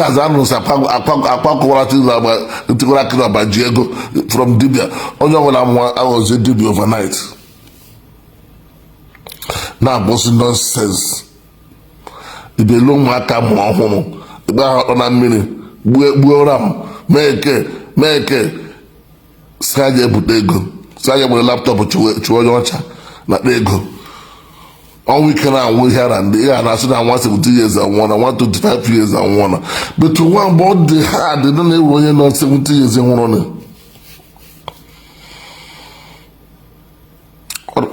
as I know, Akwa Tiwara Aki from Libya. Only when I was in Libya overnight. Now, boss nonsense. If you long my come on home, about on a minute, Buram, make Saja Butego, Saja with a laptop to a launcher, not they go. All we can we had and they are I said I want 70 years and one, I want 25 years and one. But to one board they had, they don't even know 70 years and one.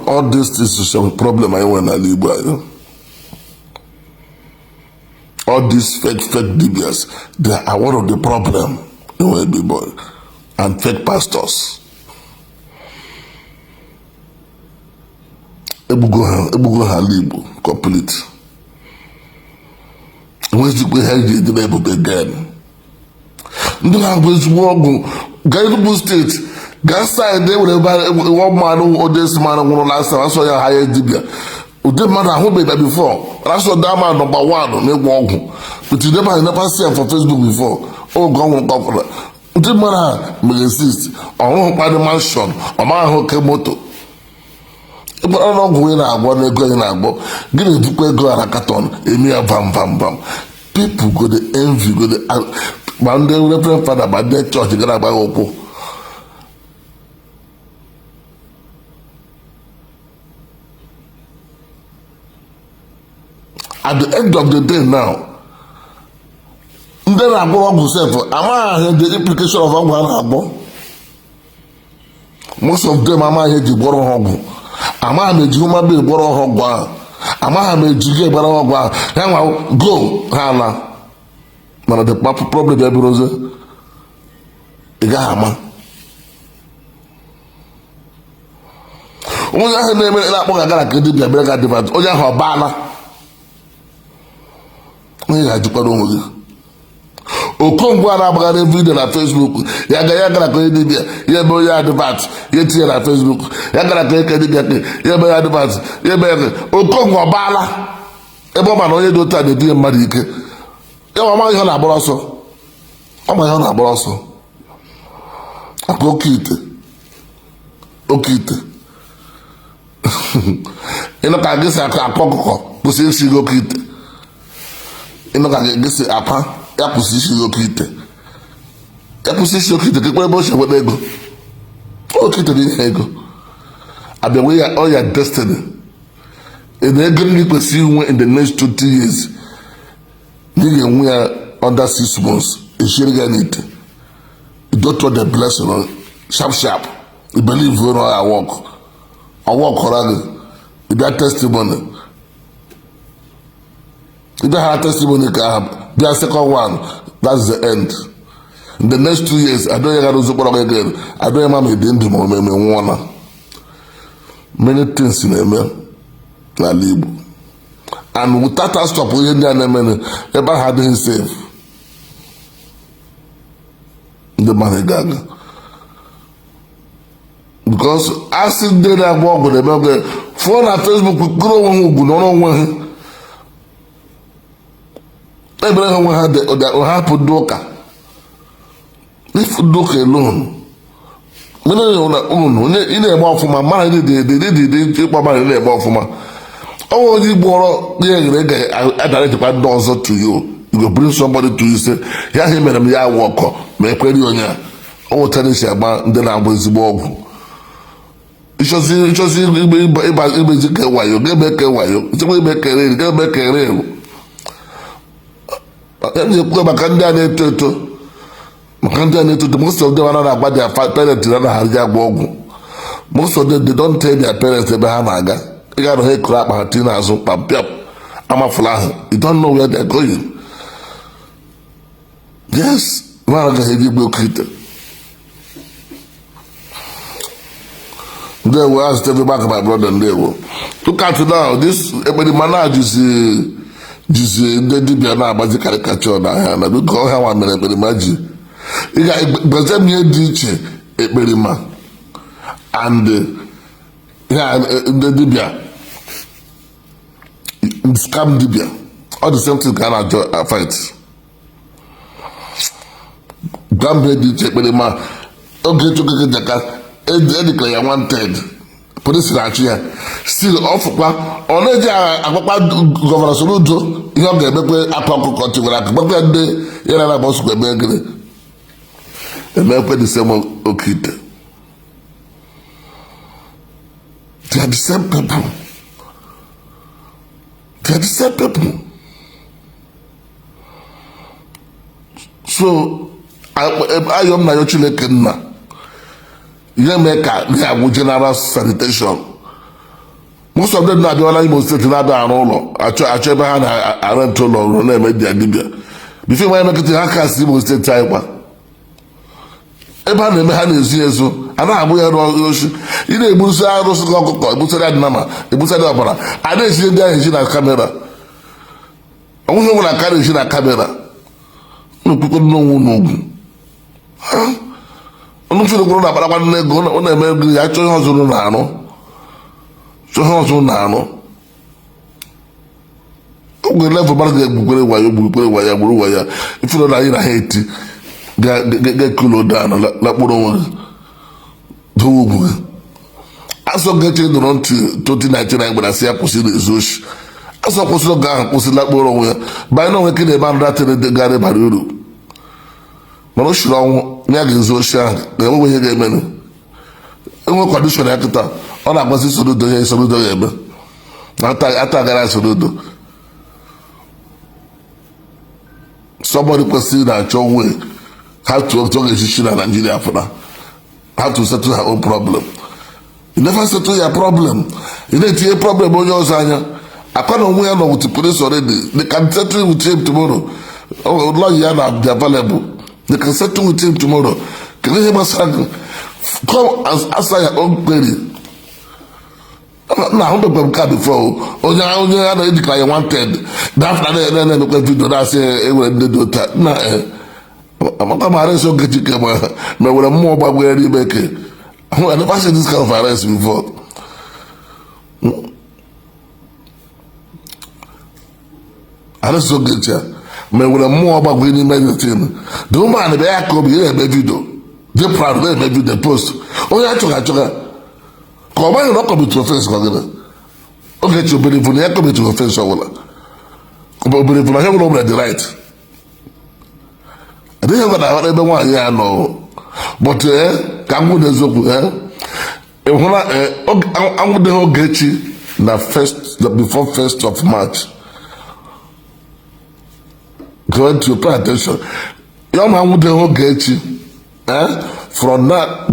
All this is a problem I want to live by. All these fake DBS, they are one of the problem in Webby boy and fake pastors. Ebugo Halibu complete. Where's the way the neighbor again? No, I was walking. Gaibu State, Ganside, they would have one man or this man who last time I saw your higher dibia. Ude man who made that before. I saw that man number one, they walk. But you never see him for Facebook before. Oh, go on, go for that. Ude man may exist. Or by the mansion, or man who came moto. But I don't go in and go in and go. Give me to go and a carton. Emia bam. People go the envy, go the. One day, Reverend Father, but their church, you gotta buy Opo. At the end of the day now, then I go up to say, am I the implication of Agwa? Most of them am I the borrow hog. Am I the human being borrow hog? Am I the jiggy borrow hog? Go, Hana. One of the problem there because Igama. When I name it up, I got a good development. Oh, yeah, Habana. Okongo Arabara every day on Facebook. Yaga ko Libya. Ye boy advert. Ye tie na Facebook. Yaga ko Libya. Ye boy advert. Ye be Okongo Bala. Ebo ma no ye do ta de die mmadụ ike. Ye wa ma ihe na agboro so. O ma ihe na agboro so. Akokite. Okite. Ino ka gisa Akwa Okuko. Bo se si okite. Ino ka gese apa ya position okite. Ya position okite ke kwa bo se wo ego. Okite ni ego. Abewe ya all your destiny. And they're going to pursue in the next 20 years. You we are under 6 months. You should get it. You don't want the blessing on sharp. You believe you know I walk. I walk correctly. You got testimony. If you have testimony, be a second one. That's the end. In the next 2 years, I don't have to support again. I don't have to do anything. Many things in the and without us stop we never had him safe. The man gaga. Because I sit there and walk with them. Phone and Facebook we grow one who no one. Everyone had that happen doka. If doka alone. Me no own. In a more for my mind, they take my money for my. Oh, you borrow, I direct my doors to you. You go bring somebody to you, say, yeah, him and me, I walk up, make ready on ya. Oh, tell us about then I was born. It should see, why you get back a while. It's a way back a rail, get back a rail. Then you go back and down to the most of them are not about their parents and Harja. Most of them, they don't tell their parents about Hamaga. You got to hear crap Hatina so pap. I'm a fly. You don't know where they're going. Yes, man, I heavy book critter. They will ask everybody, my brother, and they will. Look at it now. This everybody manage is the Dibiana, but the caricature now. And I don't call how I'm going to imagine. You got Bazemia Diche, Eberima, and the Dibia. Scam Dibia. All the same thing can fight. Gambia dị iche ekpere ma Ogechi Okeke Njaka edikọ ya wanted polisi na-achụ ya still ọfụkwa ọ na-eji akpakpa gọvanọ Soludo ihe ọ ga-emekwe Akwa Okuko Tiwara Aki gbakwa ndị ya na agba ọsụkwa eme gịnị emekwe the same okite. They are the same people. They are the same people. So ayọm na yo Chineke nna ihe mee ka ya bụ general sanitation. Most of them na-abịawala Imo State na-abịa arụ ụlọ achọ ebe ha na-arentị ụlọ na-eme dibịa bifo nwa emekịta ha kasị Imo State anyị kwa ebe ha na-eme ha na-ezu ezu a na-agbụ ya oshi ị na-egbusi arụsị gị ọkụkọ egbusara ya nama egbusara ọbara a na-esi ndị ahụ eji na kamera onweghị nwere aka na-eji na kamera n'okpukpe n'onwu n'ugwu ọnụ fere gwụrụ na-akparakwa nne ego ọ na-eme ego ya chọọ ihe ọzọ na-arụ ogwe level mmadụ ga-egbukwere wayo gburu waya ifere na anyị na ha eti ga-ekulu down lakpụrụ onwe gị dowe ugwu gị asọ Ogechi nọrọ ntị 2019 anyị gbara sị ya kwụsị na-ezu oshi asọ kwụsịrị oge ahụ kwụsị lakpụrụ onwe ya banye na onwe ka na-ebe anụ tere gara bara uru mana o shiri ọnwụ ya ga-ezu oshi ahụ ga-enwe ihe ga-emenụ enwe kọndishọn ya kịta ọ na-agbazi Soludo ihe Soludo ga-eme ata gara Soludo somebody kwesịrị na-achọ onwe how to get na Nigeria for that. How to settle her own problem. You never settle your problem. You need to a problem on your side. I can't know where with the police already. They can settle with him tomorrow. Oh, Lord, you are available. They can settle with him tomorrow. Can you hear my son? Come and answer your own query. Now, I'm not before. Only I declare wanted. That's then look at video that say, when they do that. No, amaka m arrest Ogechi ma were mmụọ gbagwere n'ime eke. I never seen this kind of arrest before. Arrest Ogechi ma were mmụọ gbagwere n'ime eke. The woman be ya ka obi na-eme video. Dey proud na-eme video post. Onye achọga ka ọ maghị na ọ commit offense ka gịnị. Ogechi obere ifu na ya commit offense ọbụla. Obere ifu na ya nwere the right. I didn't have an ebe nwaanyị ya nọ but ka m gwụrụ eziokwu anwụdeghị Ogechi na before 1st of March going to pay attention ya ma anwụdeghị Ogechi from now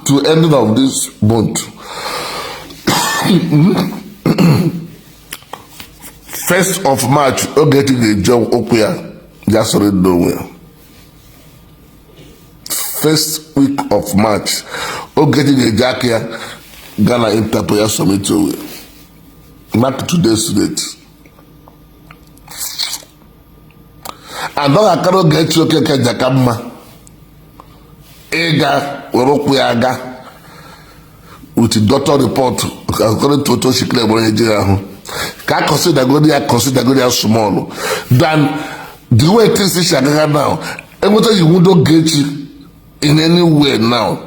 to ending of this month 1st of March Ogechi ga-eje okwu ya soro ndị onwe ya. First week of March, Ogechi Njaka ya Ghana Interpol ya submit owe. Mark today's date. And don't akara Ogechi Okeke Njaka mma. Ega werokwu ya aga with the doctor report according to Oto Shikle Ebonyi Nigeria ahụ. Ka consider ya small than the way things is agaga now. Enweta you would Ogechi in any way now.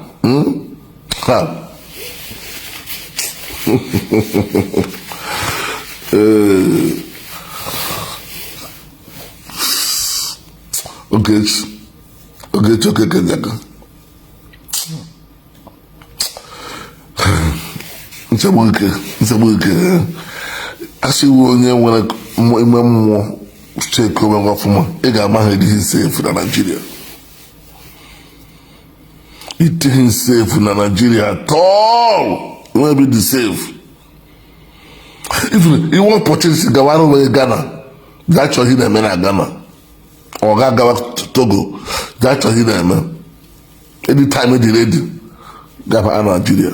Ogechi Okeke Njaka. Nsogbu ike. Asịwo onye nwere ime mmụọ cheke onwe ọfụma ị ga-ama ha edighị safe na Nigeria. It ain't safe in Nigeria at all. You will be the safe. If you want opportunity, go away Ghana. That's what he na Ghana. Or go Togo. That's what he na. Anytime he ready, go to Nigeria.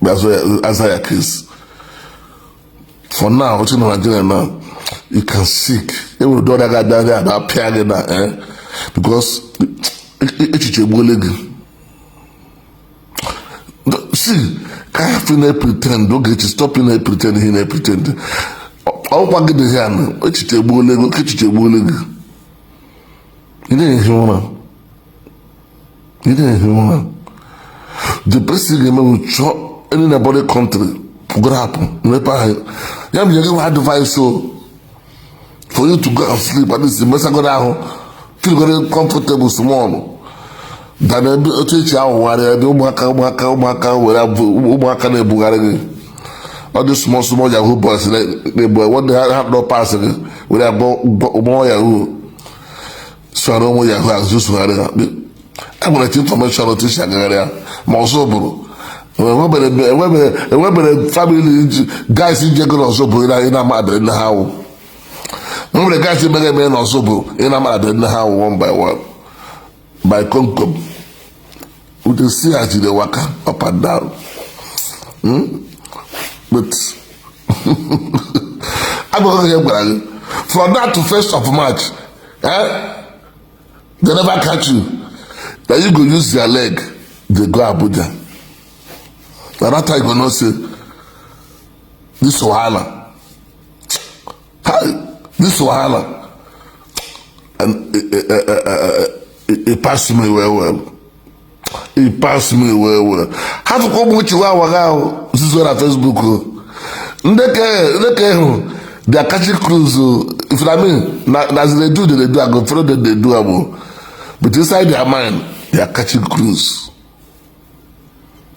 That's why answer your case. For now, what's in Nigeria now? You can seek. You will do that guy down there about paying that, because. See, I have to pretend. Don't get to stop in a pretend. He pretend. All back in the hand. Which is a bullet. You didn't hear. You didn't hear the president will show any neighboring country what happen. You have to advice for you to go and sleep at least the mess go down. Feel very comfortable small. Than a teacher where the Umaka Bugari. All the small Yahoo boys, they boy, what they have no passing with a more Yahoo. So I don't know Yahoo has just I'm going to information on teacher area. Mosobro. When family guys in Jacob also put in a mother in the house. When the guys in Megaman also put in a mother in the house one by one. By Concom. With the sea as they walk up and down. But I'm going to hear from that to 1st of March, they never catch you. Then you go use their leg, they go Abuja. And that time you gonna say, this Wahala. This Wahala. And it passed me well. It passed me well. How to come with you? This is what on Facebook. They are catching cruise. If I mean, as they do, I go follow them, they do. But inside their mind, they are catching cruise.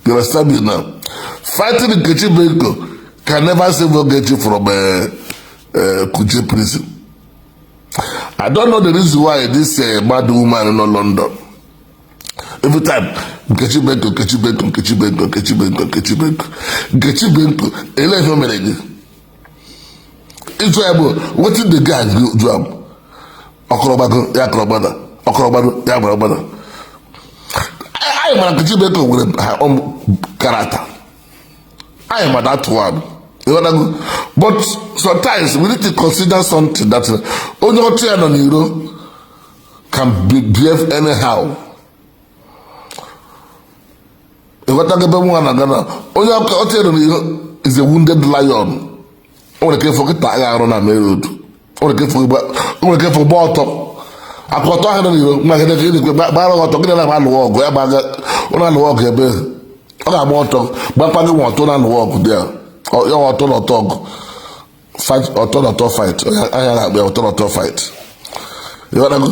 You understand me now? Fighting in Ogechi Okeke can never save Ogechi from Kuje prison. I don't know the reason why this mad woman in London. Every time, Ogechi Okeke, ele no melody. It's what did the guy do? Okorobago, Yakrobada. I am Ogechi Okeke with her own character. I am that one. But sometimes we need to consider something that only on hero can behave anyhow. Is a wounded lion. Only care for Gitaya on a road. Only care for bottom. I got to walk here. I want to, but I want to walk there. Or you want to talk. Fight or to fight. I have to fight. You want to go?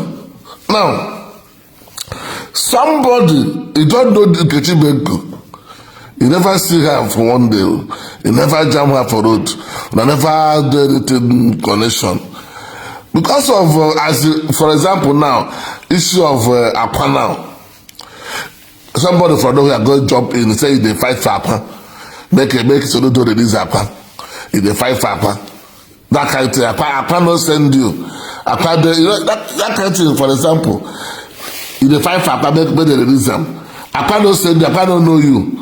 Now, somebody, you don't know the Ogechi Okeke. You never see her for one day. You never jam her for road. You never do anything connection. Because of, for example now, issue of Akwa now. Somebody from nowhere go jump in and say they fight for Akwa. Make it so they do release Akwa. If they fight for Akwa. That kind of thing. Akwa no send you. Akwa, you know, that kind of thing, for example. If they fight for Akwa, make they release them. Akwa no send you. Akwa don't know you.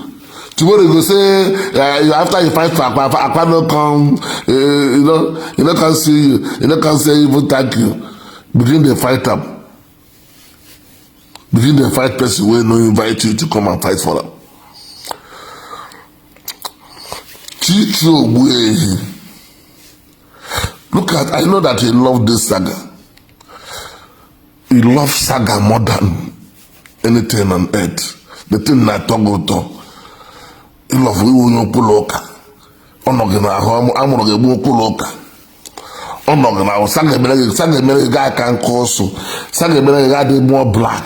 Tomorrow you go say, after you fight for Akwa no come, you know, can see you. You know, can say even thank you. Begin the fight up. Begin the fight person will no invite you to come and fight for them. Look at, I know that he loved this saga. He loves saga more than anything on earth. The thing that talk. He loves we puloka. Onogena amuroge bu puloka. Onogena saga mere guy can cause saga mere guy dey more black.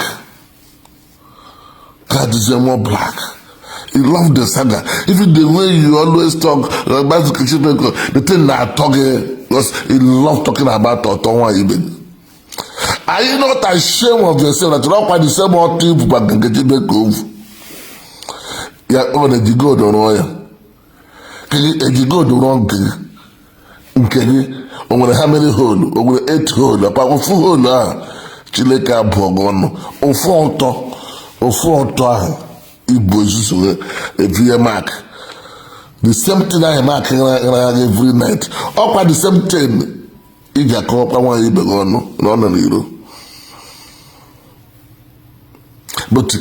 God is more black. He loved the saga. Even the way you always talk about the thing that I talk was he loved talking about Otonwa even. Are you not ashamed of yourself that you're not quite the same old thing but Ogechi Okeke? Yeah, on the go don't know. Can you go the wrong thing? Can you? On how many hole? On 8 hole. About 4 hole. Chileka Bogon. On 4 Igbo Jesu every mark. The same thing I mark every night. Up at the same thing. If you come up, I want you to go no. But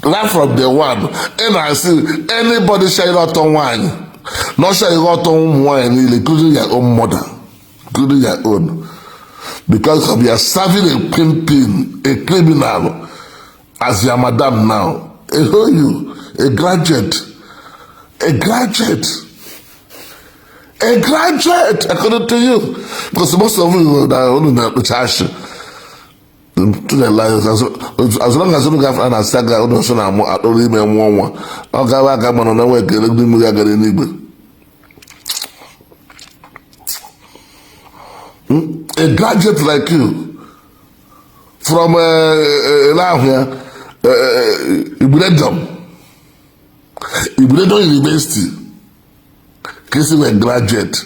right from the one, and I see anybody share out on wine, not share out on wine, including your own mother, including your own, because of you are serving a kingpin, a criminal. as your madam now. You, a graduate, according to you, because most of you are only the church. To the liars, as long as you don't have an saga, I don't even want one. I'll go back on the way, a graduate like you from Ibredom University, kissing a graduate.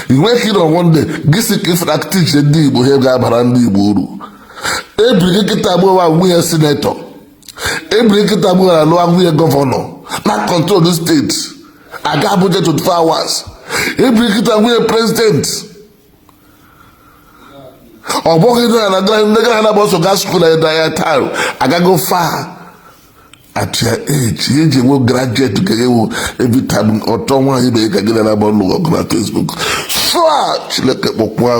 You wake it on one day, this is if I teach the deep, we have Gabarandi Buru. Every Kitabu, we are senator. Every Kitabu, we are governor. Not control the state. I got budget to 4 hours. Every Kitabu, we are president. Or walking down and I'm about to go school at the time. I can go far. At your age, you will graduate to get every time or Tom, you make a get about look on Facebook. Swatch like a Okwa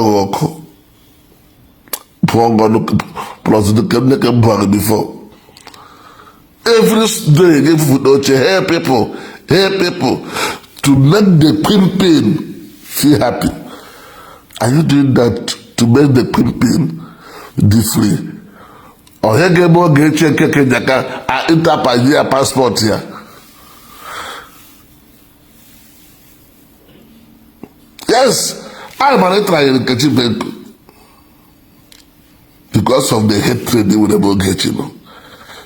Okuko plus the cabinet before. Every day, if we don't help people to make the pimpin feel happy. Are you doing that to make the pimpin be free? Ogechi Okeke Njaka a interpagea passport here. Yes, I'm an Ogechi Okeke because of the hatred with Ogechi.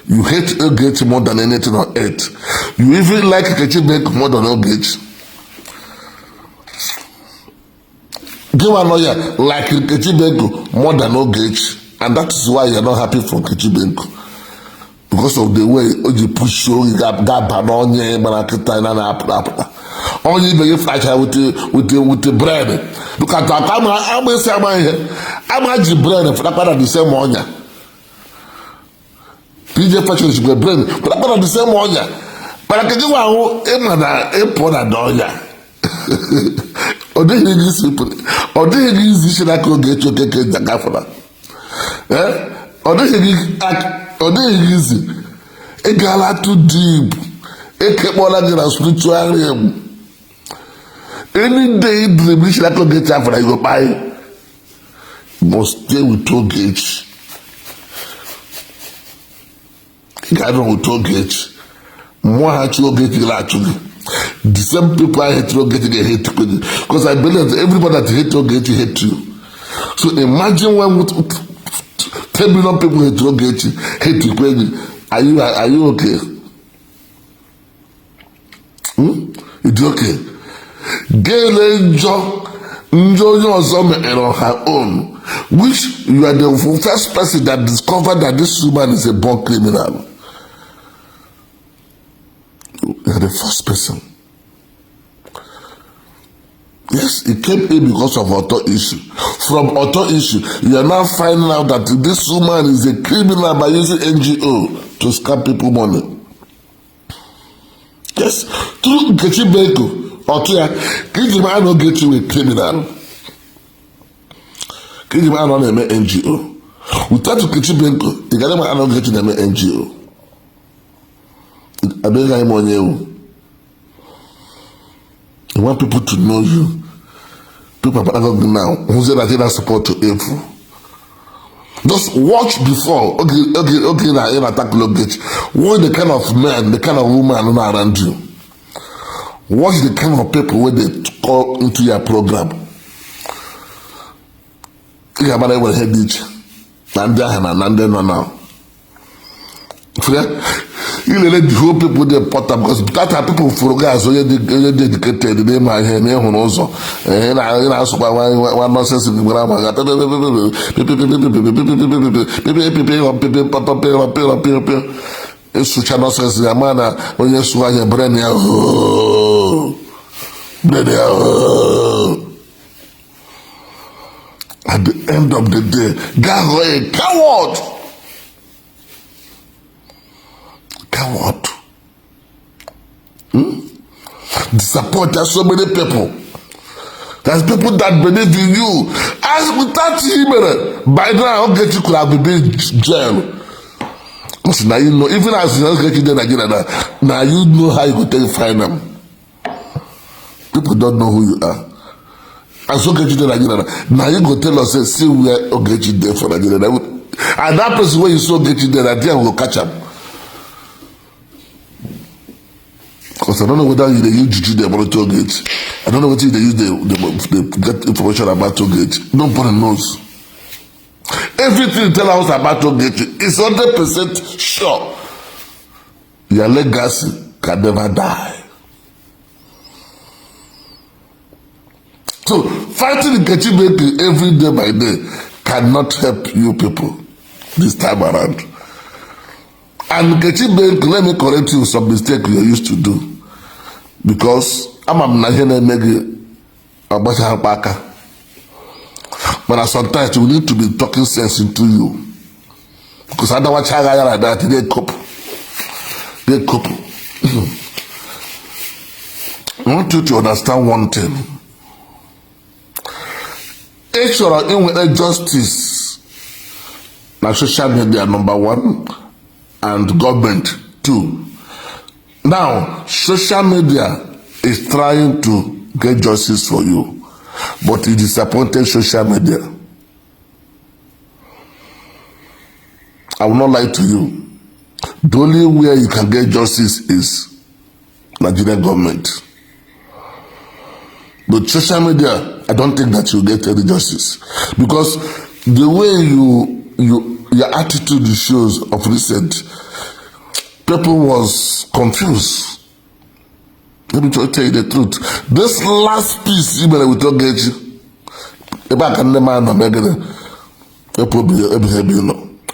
You hate Ogechi more than anything on earth. You even like Ogechi Okeke more than Ogechi. Give a lawyer like Ogechi Okeke more than Ogechi. And that is why you're not happy for Ogechi Okeke. Because of the way you push you got banana, banana, only the flash with the bread. Look at that. I'm going to say, I'm the bread for that the same one. PJ fashion is the bread, but I'm the same one. But I can do a pona doya. Or do you use this? I could get you take the gaffer. Or do you use it? A gala too deep. A kemola in a spiritual realm. Any day the wish I could get after I go by. Must stay with Ogechi. I don't know with Ogechi. More hate Ogechi actually. The same people I hate Ogechi they hate because I believe that everybody that hate Ogechi hate you. So imagine when 10 million people hate Ogechi, hate you. Are you okay? It's okay. Gail enjoy on her own, which you are the first person that discovered that this woman is a born criminal. You are the first person. Yes, it came in because of auto issue. From auto issue, you are now finding out that this woman is a criminal by using NGO to scam people money. Yes, through Ogechi Okeke. Okay, Kijima no get you a criminal. Kijima no name NGO. Without Ogechi Okeke, you can't no get you name NGO. I don't have money. You want people to know you. People are now. Who's that support to evil? Just watch before. Okay, now you attack Ogechi. Watch the kind of man, the kind of woman around you. Watch the kind of people where they call into your program. You have a head each. And then now. You let the whole people they put up because that are people for guys so they dedicated the name I hear also. And I ask one nonsense in the grammar. It's such a nonsense in the manner when you swallow your brain. At the end of the day, God, a coward. Coward. Disappointed so many people. There's people that believe in you. As without him, by now, Ogechi could have been in jail. So now you know, even as you Ogechi in Nigeria, now you know how you go take find them. People don't know who you are. As Ogechi in Nigeria, now you go tell us, say, see where Ogechi there for Nigeria. And that person where you saw Ogechi there, that day will catch him. Because I don't know whether they use Juju they monitor Ogechi. I don't know whether they use they get information about Ogechi. Nobody knows. Everything you tell us about Ogechi is 100% sure. Your legacy can never die. So fighting Ogechi Okeke every day by day cannot help you people this time around. And Ogechi Okeke, let me correct you some mistake you used to do. Because I'm not here to make a but sometimes we need to be talking sense into you. Because I don't want to like that, they cope. I want you to understand one thing. Actually, in justice, now social media number one, and government two. Now, social media is trying to get justice for you, but it disappointed social media. I will not lie to you. The only way you can get justice is Nigerian government. But social media, I don't think that you get any justice. Because the way your attitude shows of recent, people was confused. Let me tell you the truth. This last piece, even with Ogechi,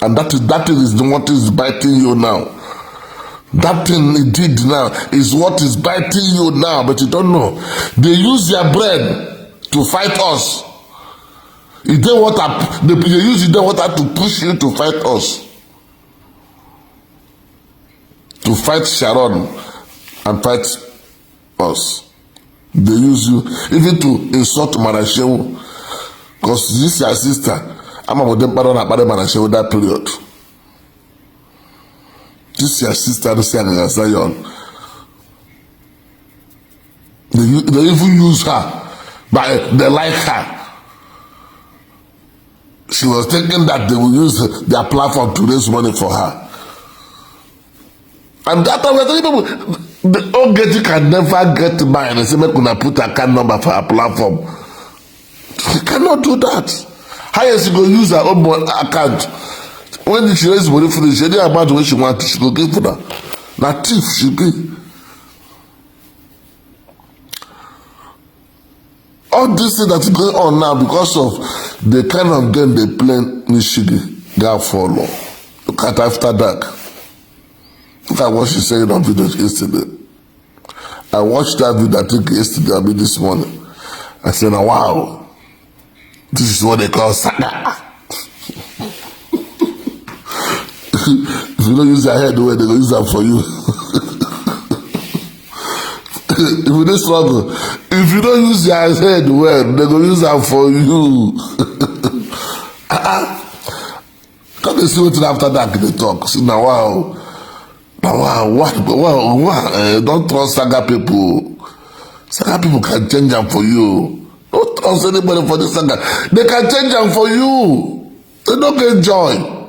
and that is what is biting you now. That thing it did now is what is biting you now, but you don't know. They use their brain to fight us. They use their water to push you to fight us. To fight Sharon and fight us. They use you even to insult Manashewu. Because this is your sister. I'm about them pardon about Manashewu that period. This is your sister, this is Zion. They even use her, but they like her. She was thinking that they will use their platform to raise money for her. And that time we're telling people, the Ogechi can never get mine and say, make una put a account number for a platform. She cannot do that. How is she going to use her own account? When she raise money for this, she didn't about what she wants, she go give for that. Now thief she be. All this thing that's going on now because of the kind of game they play Nishigi, they have follow. Look at after dark. Look at what she said on video yesterday. I watched that video I think yesterday, I mean this morning. I said, oh, wow, this is what they call saga. If you don't use your head, well, they will use that for you. If you don't struggle, if you don't use your head well, they will use that for you. Come and see what after that they talk. See now, wow. Wow, don't trust saga people. Saga people can change them for you. Don't trust anybody for this saga. They can change them for you. They don't get joy.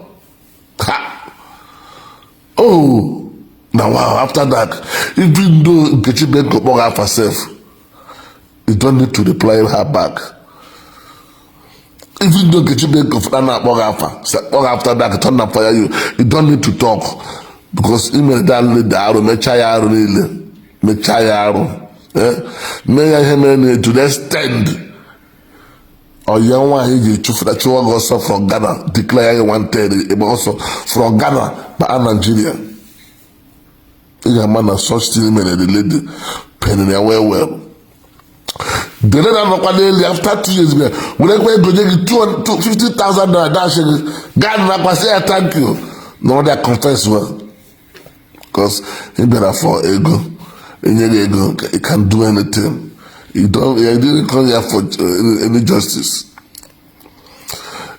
Oh, now wow, after that, even though Ogechi Okeke bought her herself, you don't need to reply her back. Even though Ogechi Okeke bought after that, turn up for you, you don't need to talk. Because email that lead arrow, mechayaro nile, mechayaro, to the stand. Or young one he to that you also from Ghana, declare you wanted, also from Ghana, but Nigeria. You man of such thing, the lady penning away well. The lady after 2 years, when I go to $250,000 dashing, God, say thank you. No, they confess well. Because he better for ego. He can't do anything. He didn't come here for any justice.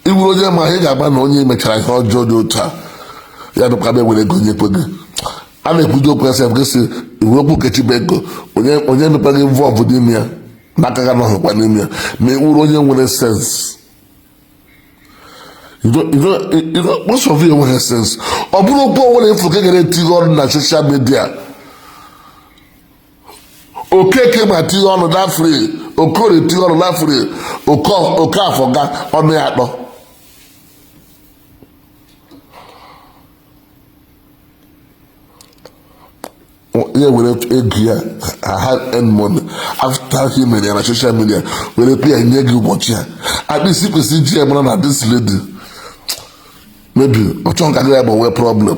If you don't know, he got only make like how Jojo cha. You have to come with a good neighbor. I'm a good person because you will get you back. When you are involved with him here, Nakaga no one in here. May only one a sense. You know, most of you have sense. Or you go when you forget to on the social media. Okeke Tiwara that free. Okuko Tiwara that free. Oka forgot on the ato. Yeah, we have a I had earned money after him and the social media. We have pay a nigga watch here. At least you can see GM and this lady. Maybe I don't agree about what problem.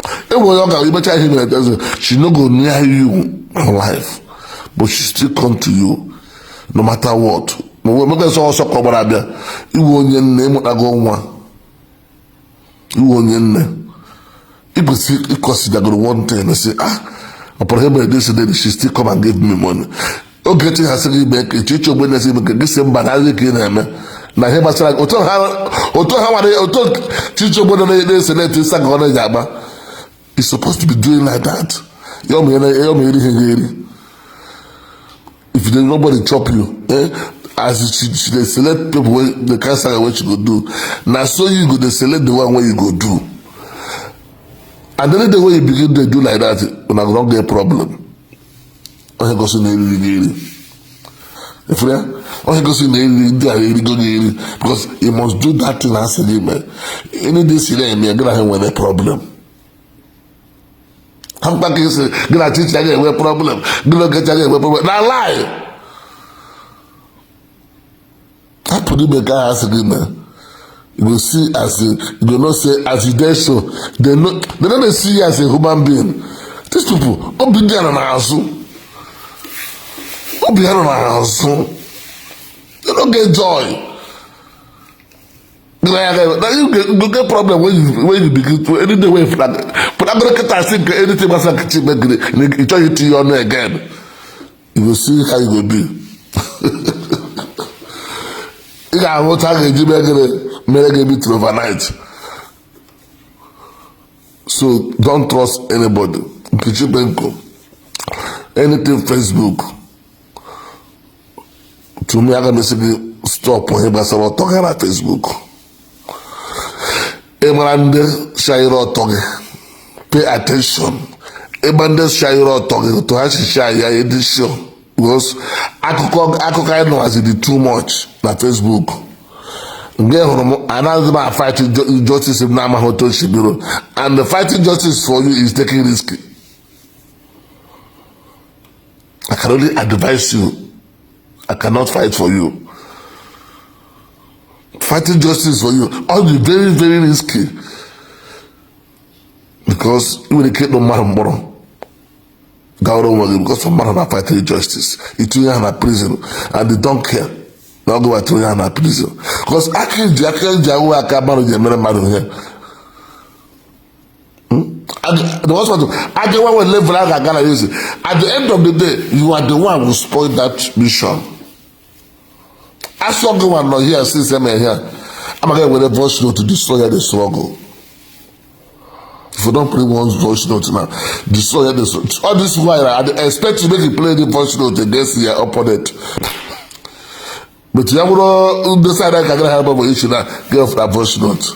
If we don't agree, him she no go near you in life, but she still come to you, no matter what. But we make also come around there. You won't name what I go on. You won't name. If you see, consider one thing and say, upon him this day, she still come and give me money. Ogechi has said, "Make a teacher when they say, make this same banana again." Na him say, "Oto teacher when they say let this go on jaba." He's supposed to be doing like that. If there's nobody chop you, as she select people, the cancer what you go do. Now so you go to select the one where you go do. And then the way you begin to do like that, you're not going to get a problem. Because you must do that thing as a limit. Any this you're going to have a problem. I'm back and say, going to teach you a problem. Going to get you a problem. Now lie. I put it back as a limit. You will see as you do not say as you dare so. They don't see you as a human being. These people, don't be there on our Zoom. Don't be there on our Zoom. They don't get joy. Now you get problem when you begin to any day way flag. But I'm gonna get anything was like you try to your name again. You will see how you will be. You got what I give it overnight. So don't trust anybody. Anything Facebook. To me, I can basically stop when he about talking about Facebook. Emrande Shairo talking. Pay attention. Emrande Shairo talking to have share edition. Because Akuko know as it is too much na Facebook. Another fighting justice in Nama Hotel Shibiro. And the fighting justice for you is taking risk. I can only advise you. I cannot fight for you. Fighting justice for you all be very, very risky. Because you will get no man more. Because some man are fighting justice. It's in a prison and they don't care. Now go to a prison. Because I can't here. The worst one, I don't want to live like I gotta use it. At the end of the day, you are the one who spoiled that mission. I saw go one not here since I'm here. I'm gonna get with a voice note to destroy the struggle. If you don't play one voice note now, destroy the struggle. All this while I expect to make you play the voice note against your opponent. But you have to decide that I can help about issue now. Get off that voice note.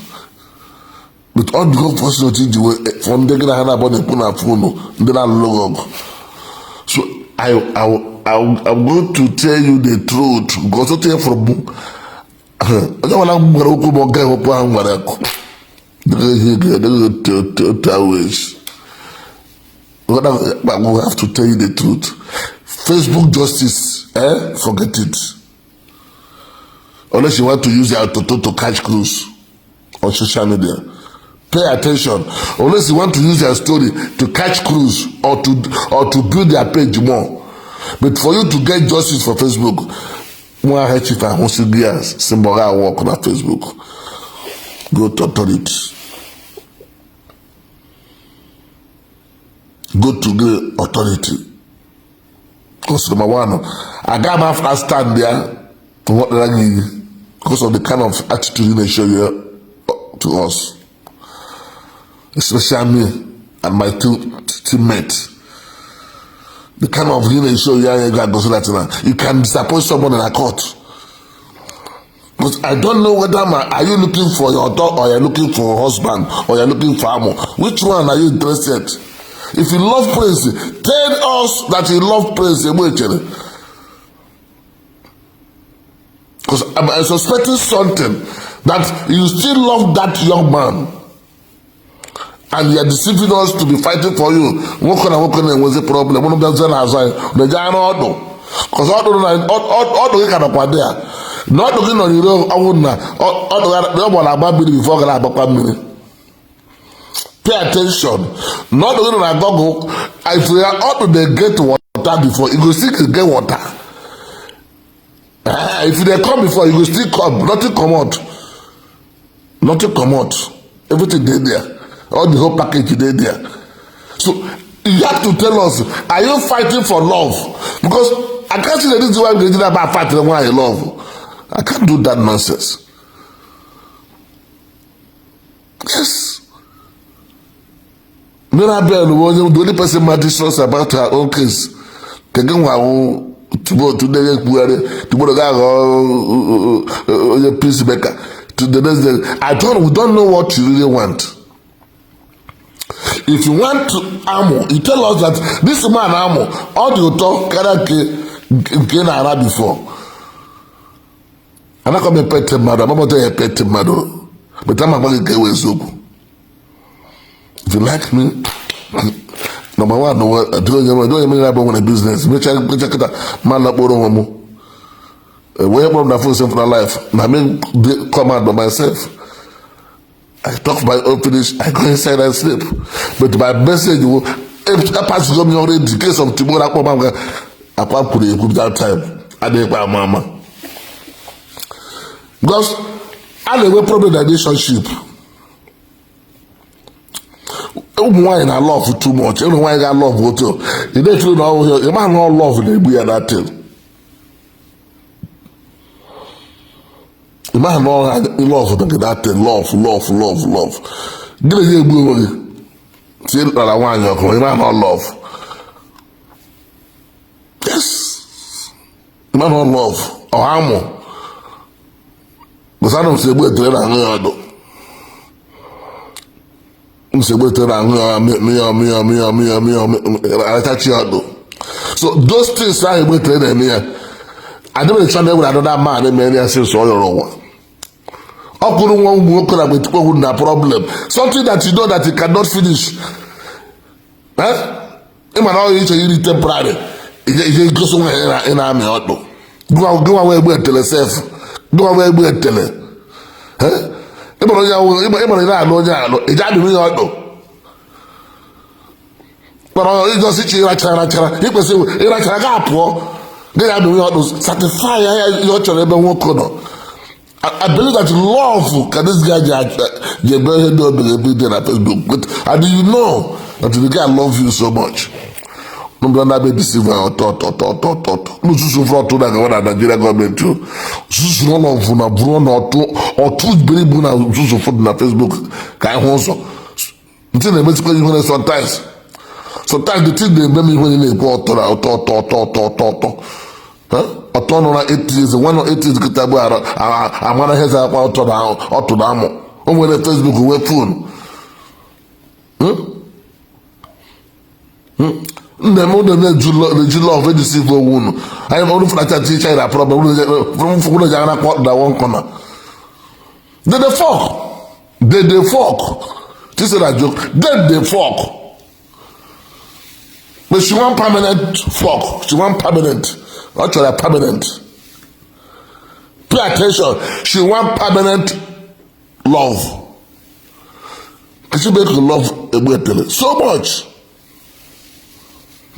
But all the voice note from the gonna have about the puna phone, then I log. So I'm going to tell you the truth. Because I tell you from I don't want to go more guy up on what I but we have to tell you the truth. Facebook justice, forget it. Unless you want to use your to catch clues on social media. Pay attention. Unless you want to use your story to catch clues or to build their page more. But for you to get justice for Facebook, more hate if I want to get symbol work on Facebook. Go to authority. Go to the authority. Because number one, I got my first stand there to what I need because of the kind of attitude they show you to us. Especially me and my two teammates. The kind of thing they show you can disappoint someone in a court. But I don't know whether are you looking for your dog or you're looking for a husband or you're looking for ammo. Which one are you interested? If you love praise, tell us that you love praise. Because I'm suspecting something that you still love that young man. And you are deceiving us to be fighting for you. What was the problem? One of them said, the giant auto. Because all the kind of there. Not looking on you, I wouldn't know. Before I pay attention. Not looking on a goggle. If we are out to the get water before, you go still get water. If they come before, you go still come. Nothing come out. Nothing come out. Everything they there. All the whole package is there. So you have to tell us, are you fighting for love? Because I can't see that this is why I'm getting about fighting when I love. I can't do that nonsense. Yes. Mirabel was the only person my distress about her own case. To go to the peace maker to the next day. We don't know what you really want. If you want ammo, you tell us that this man ammo, all the talk can before. I'm not going to pet him, madam. I'm not going to pet him, madam. But I'm going to get away so. If you like me, number one, don't even have a business. Which I man up on where from the first of my life. I mean, come out by myself. I talk my own finish, I go inside and sleep. But my message will, if I pass me already, in case of tomorrow, I can't put it that time. I didn't buy mama. Because I have a problem in the relationship. Why I love too much? Why I love what you don't know. You might not love the way that thing. You might not love that thing. Love. Give me a blue. See that I want you. You might not love. Yes. You might not love or ammo. But I don't say we're doing that. So those things are able to them here. I don't know with another man and many say so or one problem. Something that you know that you cannot finish. You temporary. You go somewhere in army auto. Go away with yourself. Go away with tele. But just you like people say you like they are doing all those satisfy your children. I believe that love can this guy but how do you know that the guy love you so much? No blanda be deceiver or thought. No susu for to that what Nigeria government too. Susu no love na bro na or two very buna susu for na Facebook. Kai honso. Until they make you sometimes. Sometimes the thing they make me when they go to. Huh? Otono na 80s, one or 80s kitabu amana heza kwa oto na amo. On when Facebook we phone. The more than the love of the civil wound. I am only for that teacher that problem from that one corner. Then the fork. This is a joke. Then the fork. But she want permanent fork. She want permanent. Actually, permanent. Pay attention. She want permanent love. She make love a better so much.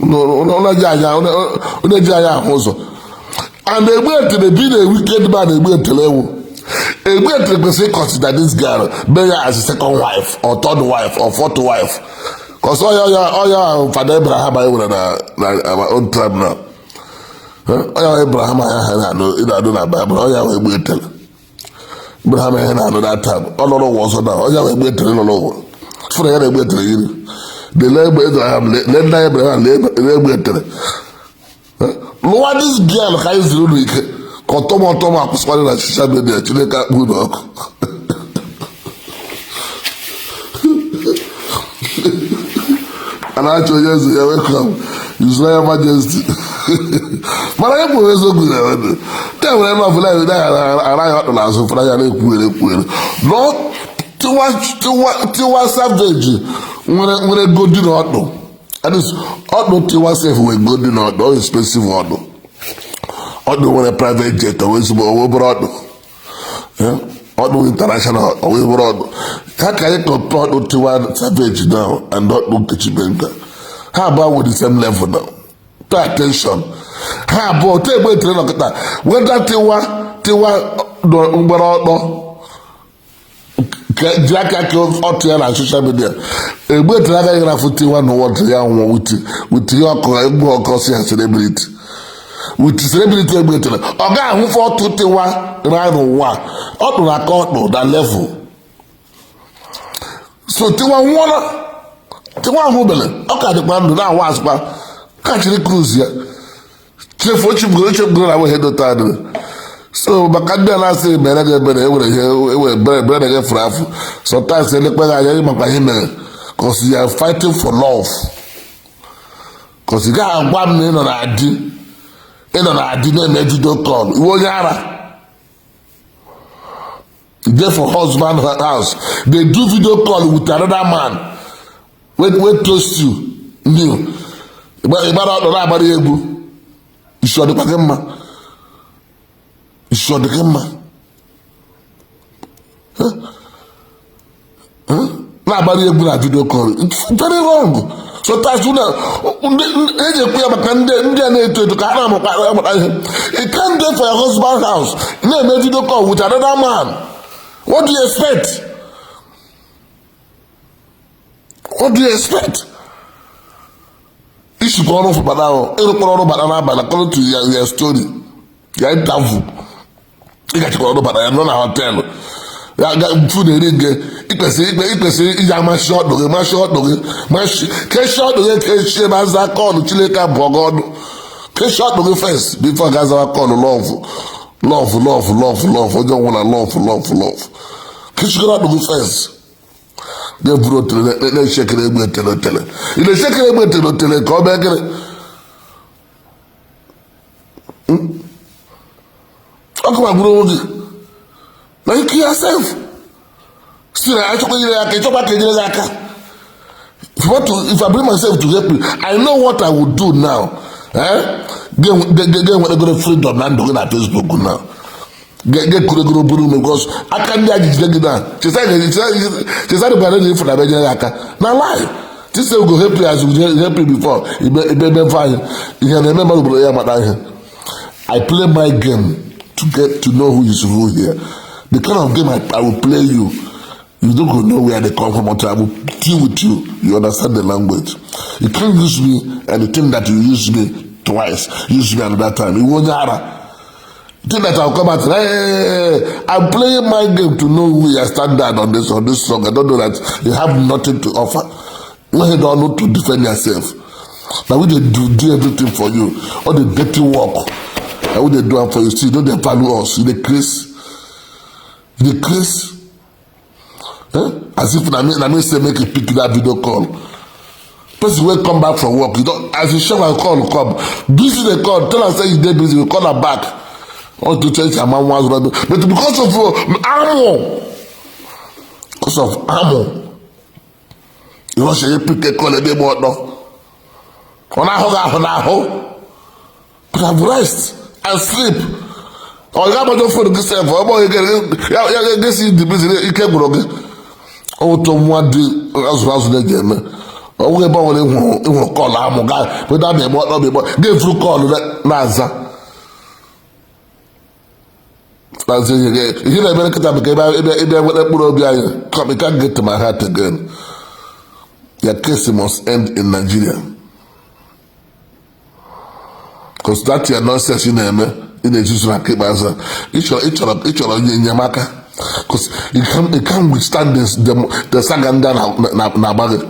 No, and they went to the be a wicked man, they went to level. They went to say consider this girl better as a second wife, or third wife, or fourth wife. Because all your Father Abraham, I would have my own tribe now. Oya Abraham ya no ina na Bible oya we gbetere. Abraham ya na no that time. Oloro was na oya we gbetere lolo. Fura ya na gbetere yiri. The labor Abraham le Abraham le gbetere. Lowa this girl ka izuru n'ike. Ko tomo akuswale na social media Chineke akpu n'ọkụ. And I told you, you're welcome. Israel Majesty. But I put so good. Tell me, I'm not I don't know. So for I no, Tiwa savage. When a good do not know. And it's not Tiwa safe when good do not know. Expensive order. Order when a private jet always overboard. Yeah. Order international always abroad. How can you compare Tiwa savage now and not look at you? How about with the same level now? Pay attention. How about take me to look at that? When that Tiwa no Njaka killed Otiel and social media. A great rather for Tiwa no what they are with your celebrity. With celebrity Oga who fought to Tiwa right on one. Up to that level. So Tiwa Tiwa Hubele, okay, the man do not was catch the cruise here. Chief, what you go away head of time. So, but can I say, better, bread again for half. Sometimes they look like I am because you are fighting for love. Because you got 1 million on ID. And on ID, they video call. You want Yara? There for husband house. They do video call with another man. Wait close to you. About you should the Pagama. You should the Gamma. Now, about you video call. It's very wrong. So that's you know. It can't go for your husband's house. You make video call with another man. What do you expect? What do you expect? If you go on for banana, according to your story, your interview, you got to go on banana, not a hotel. You got food in it. You can say, my short dog, my short dog, my short dog, as I call the Chileka Bogod. Short dog first before guys are called love. I don't want to love. Kiss you dog first. They brought to the shake it in the second tele, come back. Okay, bro. Like yourself. Still, I took if I bring myself to help you, I know what I would do now. Get when I go to freedom and doing at Facebook now. Get because I can't get that. She said for the Yaka. Now lie. This will go help you as you help you before. You better fine. You can remember I play my game to get to know who is who here. The kind of game I will play you. You don't know where they come from until I will deal with you. You understand the language. You can't use me and you think that you use me twice. Use me another time. You won't have. Think that I'll come out. Hey, I'm playing my game to know who you stand on this song. I don't know that you have nothing to offer. When you don't know to defend yourself. Now we do everything for you. All the dirty work. Now we do it for you. See, don't they value us? You the Chris. You the Chris. As if I mean say make you pick that video call. Person will come back from work. You don't as you show my call come. Busy the call. Tell her say you dead busy. You call her back. Or to change her man was running. But because of ammo. Because of ammo. You know she pick a call a day more no. When I hold. But I've rest and sleep. Or you have to for the same for boy you get see the business you can't go. Oh, to one do as the game. Oh, we about to call our guy, but that be what give through call that Naza. You never get up again. Come, you can't get to my heart again. Your case must end in Nigeria. because that your nonsense in them in the Jesus and keep answer. Each other in Yamaka. Because it can't withstand this the Saganda Nabag.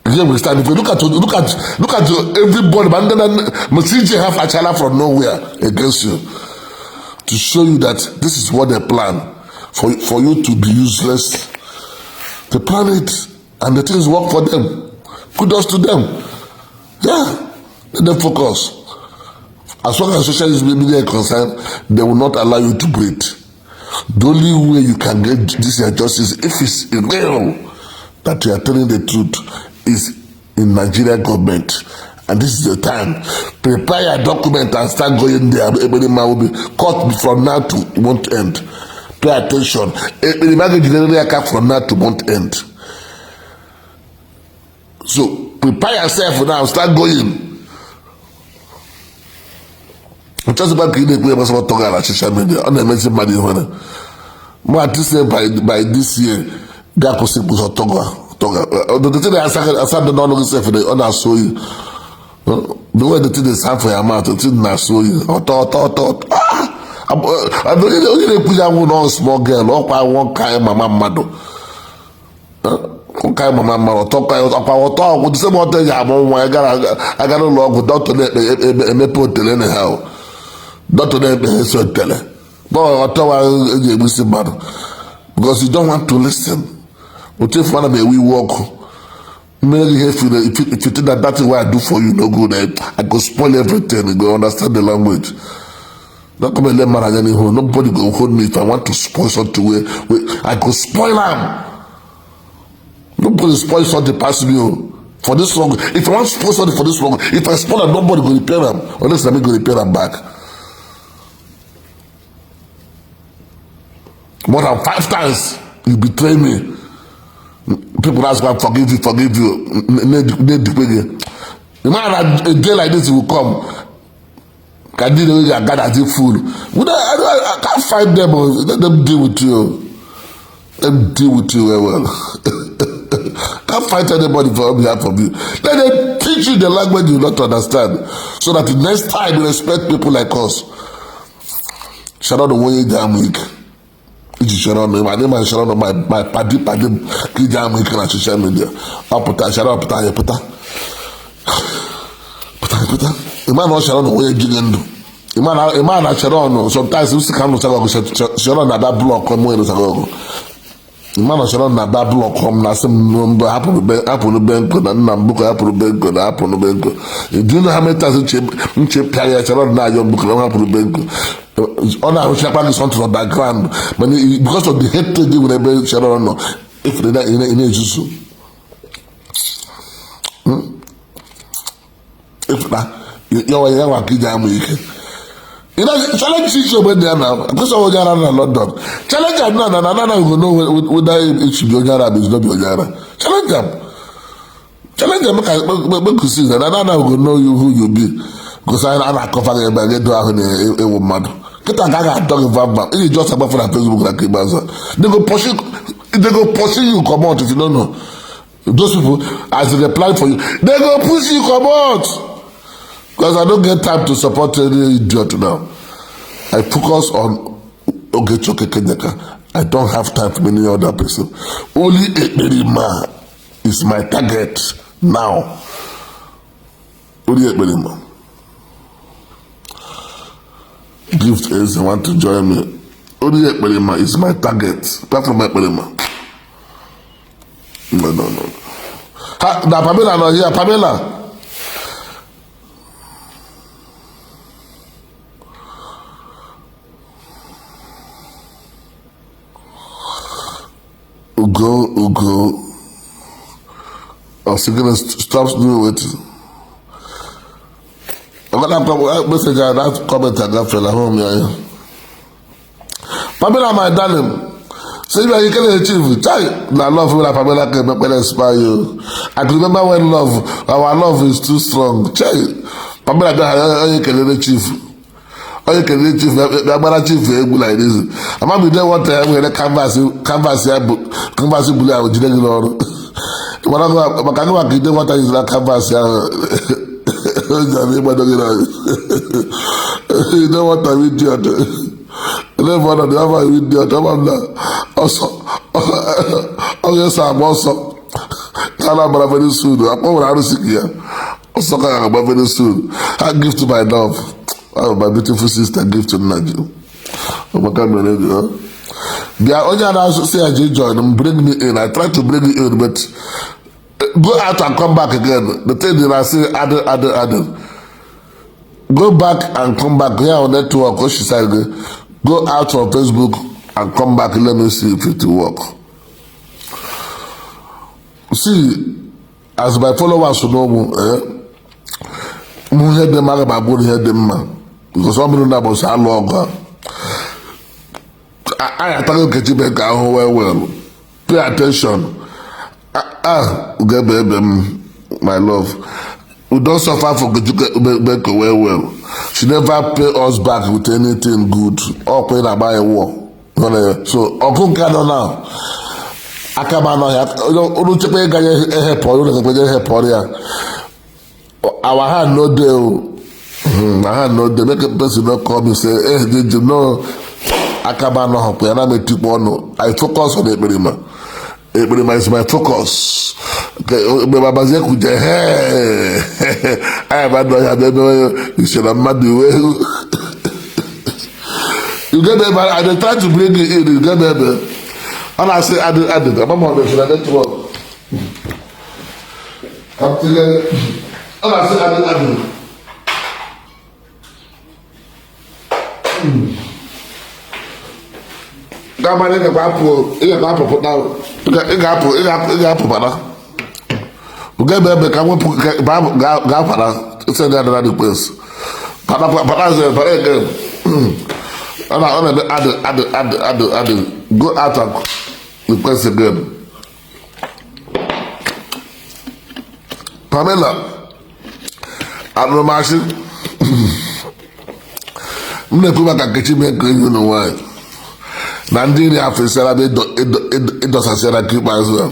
You can't withstand. If you look at everybody, but then Masiji have a channel from nowhere against you to show you that this is what they plan for you to be useless. They plan it and the things work for them. Kudos to them. Yeah, let them focus. As long as social media is concerned, they will not allow you to breathe. The only way you can get this justice, if it's real that you are telling the truth, is in Nigeria government. And this is the time. Prepare your document and start going there. Everybody will be caught from now to won't end. Pay attention. From now to won't end. So prepare yourself now. Start going. Just about creating a person talking on social media. On the message money, more at least by this year, Gako Sipus or Toga. The thing I said the non for the other show you. The way the thing is half for your mouth, the thing I show you. I don't really put that one on small girl. Or I won't carry my mama. Okay, my mama, talk with the same water. I got a log with Doctor Nepo anyhow. Doctor Nepo so tell her. But because you don't want to listen. But if one of me we walk. Maybe if you think that that's what I do for you, no good, I go spoil everything and go understand the language. Don't come and let me hold. Nobody go hold me if I want to spoil something. I go spoil them. Nobody spoil something past me for this long. If I want to spoil something for this long, if I spoil them, nobody go repair them. Unless I go repair them back. More than 5 times you betray me. People ask God, forgive you. The man a day like this will come. Can you know God as a fool? I can't fight them. Let them deal with you. Let them deal with you very well. Can't fight anybody for behalf of you. Let them teach you the language you not understand, so that the next time you respect people like us. Shout out the way you damn weak. My name is Sharon, my paddy, Kijam, we can social media. I'll put that Sharon, put that. The man was Sharon, where you do. The man, Sharon, sometimes you come to Sharon at that block, come where the man Sharon at that block, come, na some number, happen to bank, and Nambuka, happen to bank. You do know how many times you chip Sharon, now your book, happen to bank. On our Japan is something on the background, but because of the hatred they would have Sharon, if they're in a juice. If that, you're a young Kijam weekend. You know, challenge each other there now. Because I was around London. Challenge them now, and I will know whether it should be Ojara, it's not be Ojara. Challenge them. Challenge them, make you see that, and I will know you who you be. Because I cover them by getting a woman. Get a guy talking about it. Just about for Facebook like they go push you come out if you don't know. Those people, as they reply for you, they go push you come out. Because I don't get time to support any idiot now. I focus on Ogechi Okeke Njaka. I don't have time for any other person. Only Ekperima is my target now. Only Ekperima. Gift is, I want to join me. Only Ekperima is my target. Apart from Ekperima. No. Now Pamela not here. Pamela. Ugo. I was gonna stop doing it. I'm gonna message her that comment I got from home here. Pamela, my darling, say you can achieve. Now love when Pamela can inspire you. I can remember when our love is too strong. Pamela, you can achieve. Or you can achieve. I'm achieve like this. I'm be there one time when the canvas bully. I would do it. When I go, I can do what is that canvas. You know what I'm idiot. Never the other idiot. Also, yes, I'm also. I'm very soon. I'm over here. Also, I'm very soon. I give to my love. My beautiful sister, give to Naju. Oh my God, they are only announced to say I join them, bring me in. I try to bring you in, but go out and come back again. The thing that I say, add. Go back and come back here on network. What she said, go out on Facebook and come back. Let me see if it will work. See, as my followers should know, hear them about hear them, because some people know about how long. I tell you, Ogechi Okeke well. Pay attention. My love. We don't suffer for Ogechi Okeke well. She never pay us back with anything good or pay about a war. So, Okuko now. Akabano, our hand no deal. I had no day. Make a person not come and say, hey, did you know? Akabano, I focus on Ebrima. Ebrima is my focus. I have had you should have mad you. You get there, but I try to bring it in. You get there. And I say, I did. I'm on the network. I'm together. And I say, I did. Gamma, you got apple now. You got apple, brother. You get baby, come up, Gapana. It's another place. But again. And I go out and request again. Pamela, I'm no machine. I'm not going back to get you know why. Nigeria afisela be it does say that keep as well.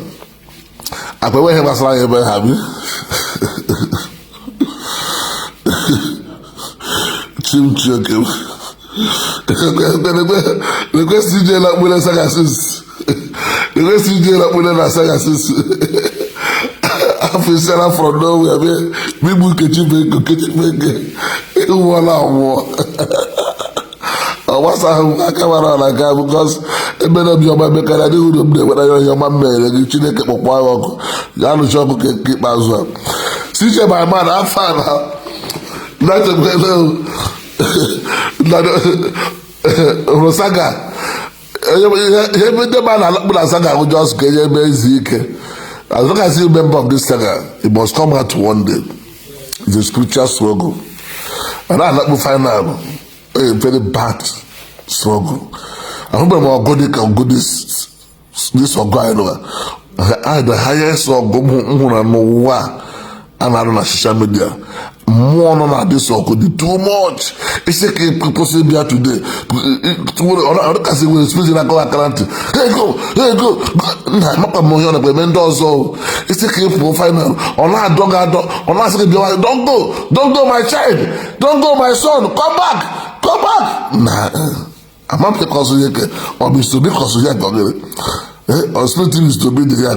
I pay him as I ever have you. Chim choke. The question is like when I say assist. The question is like when I say assist. Afisela from nowhere. We book a chip make it. What's I come around like that because it better be on my back and I do them there when I hear my man and you chile keep up while I don't shop keep as well. See my man, I'm fine now. Not Rosaga. The man I look at Saga who just get a basic. As long as you member of this saga, it must come out one day. It's a spiritual struggle. And I like to find out a very bad struggle. I remember my God this or guy I the highest or go and I don't know social media. More on this or could be too much. It's a possible today. I can't say we're speaking like hey go. I'm not going to Mendoza. It's a final. On that dog, on that don't go, my child. Don't go, my son. Come back. Nah. I'm not because of you. Or Mr. Because of you. Or splitting is to be the guy.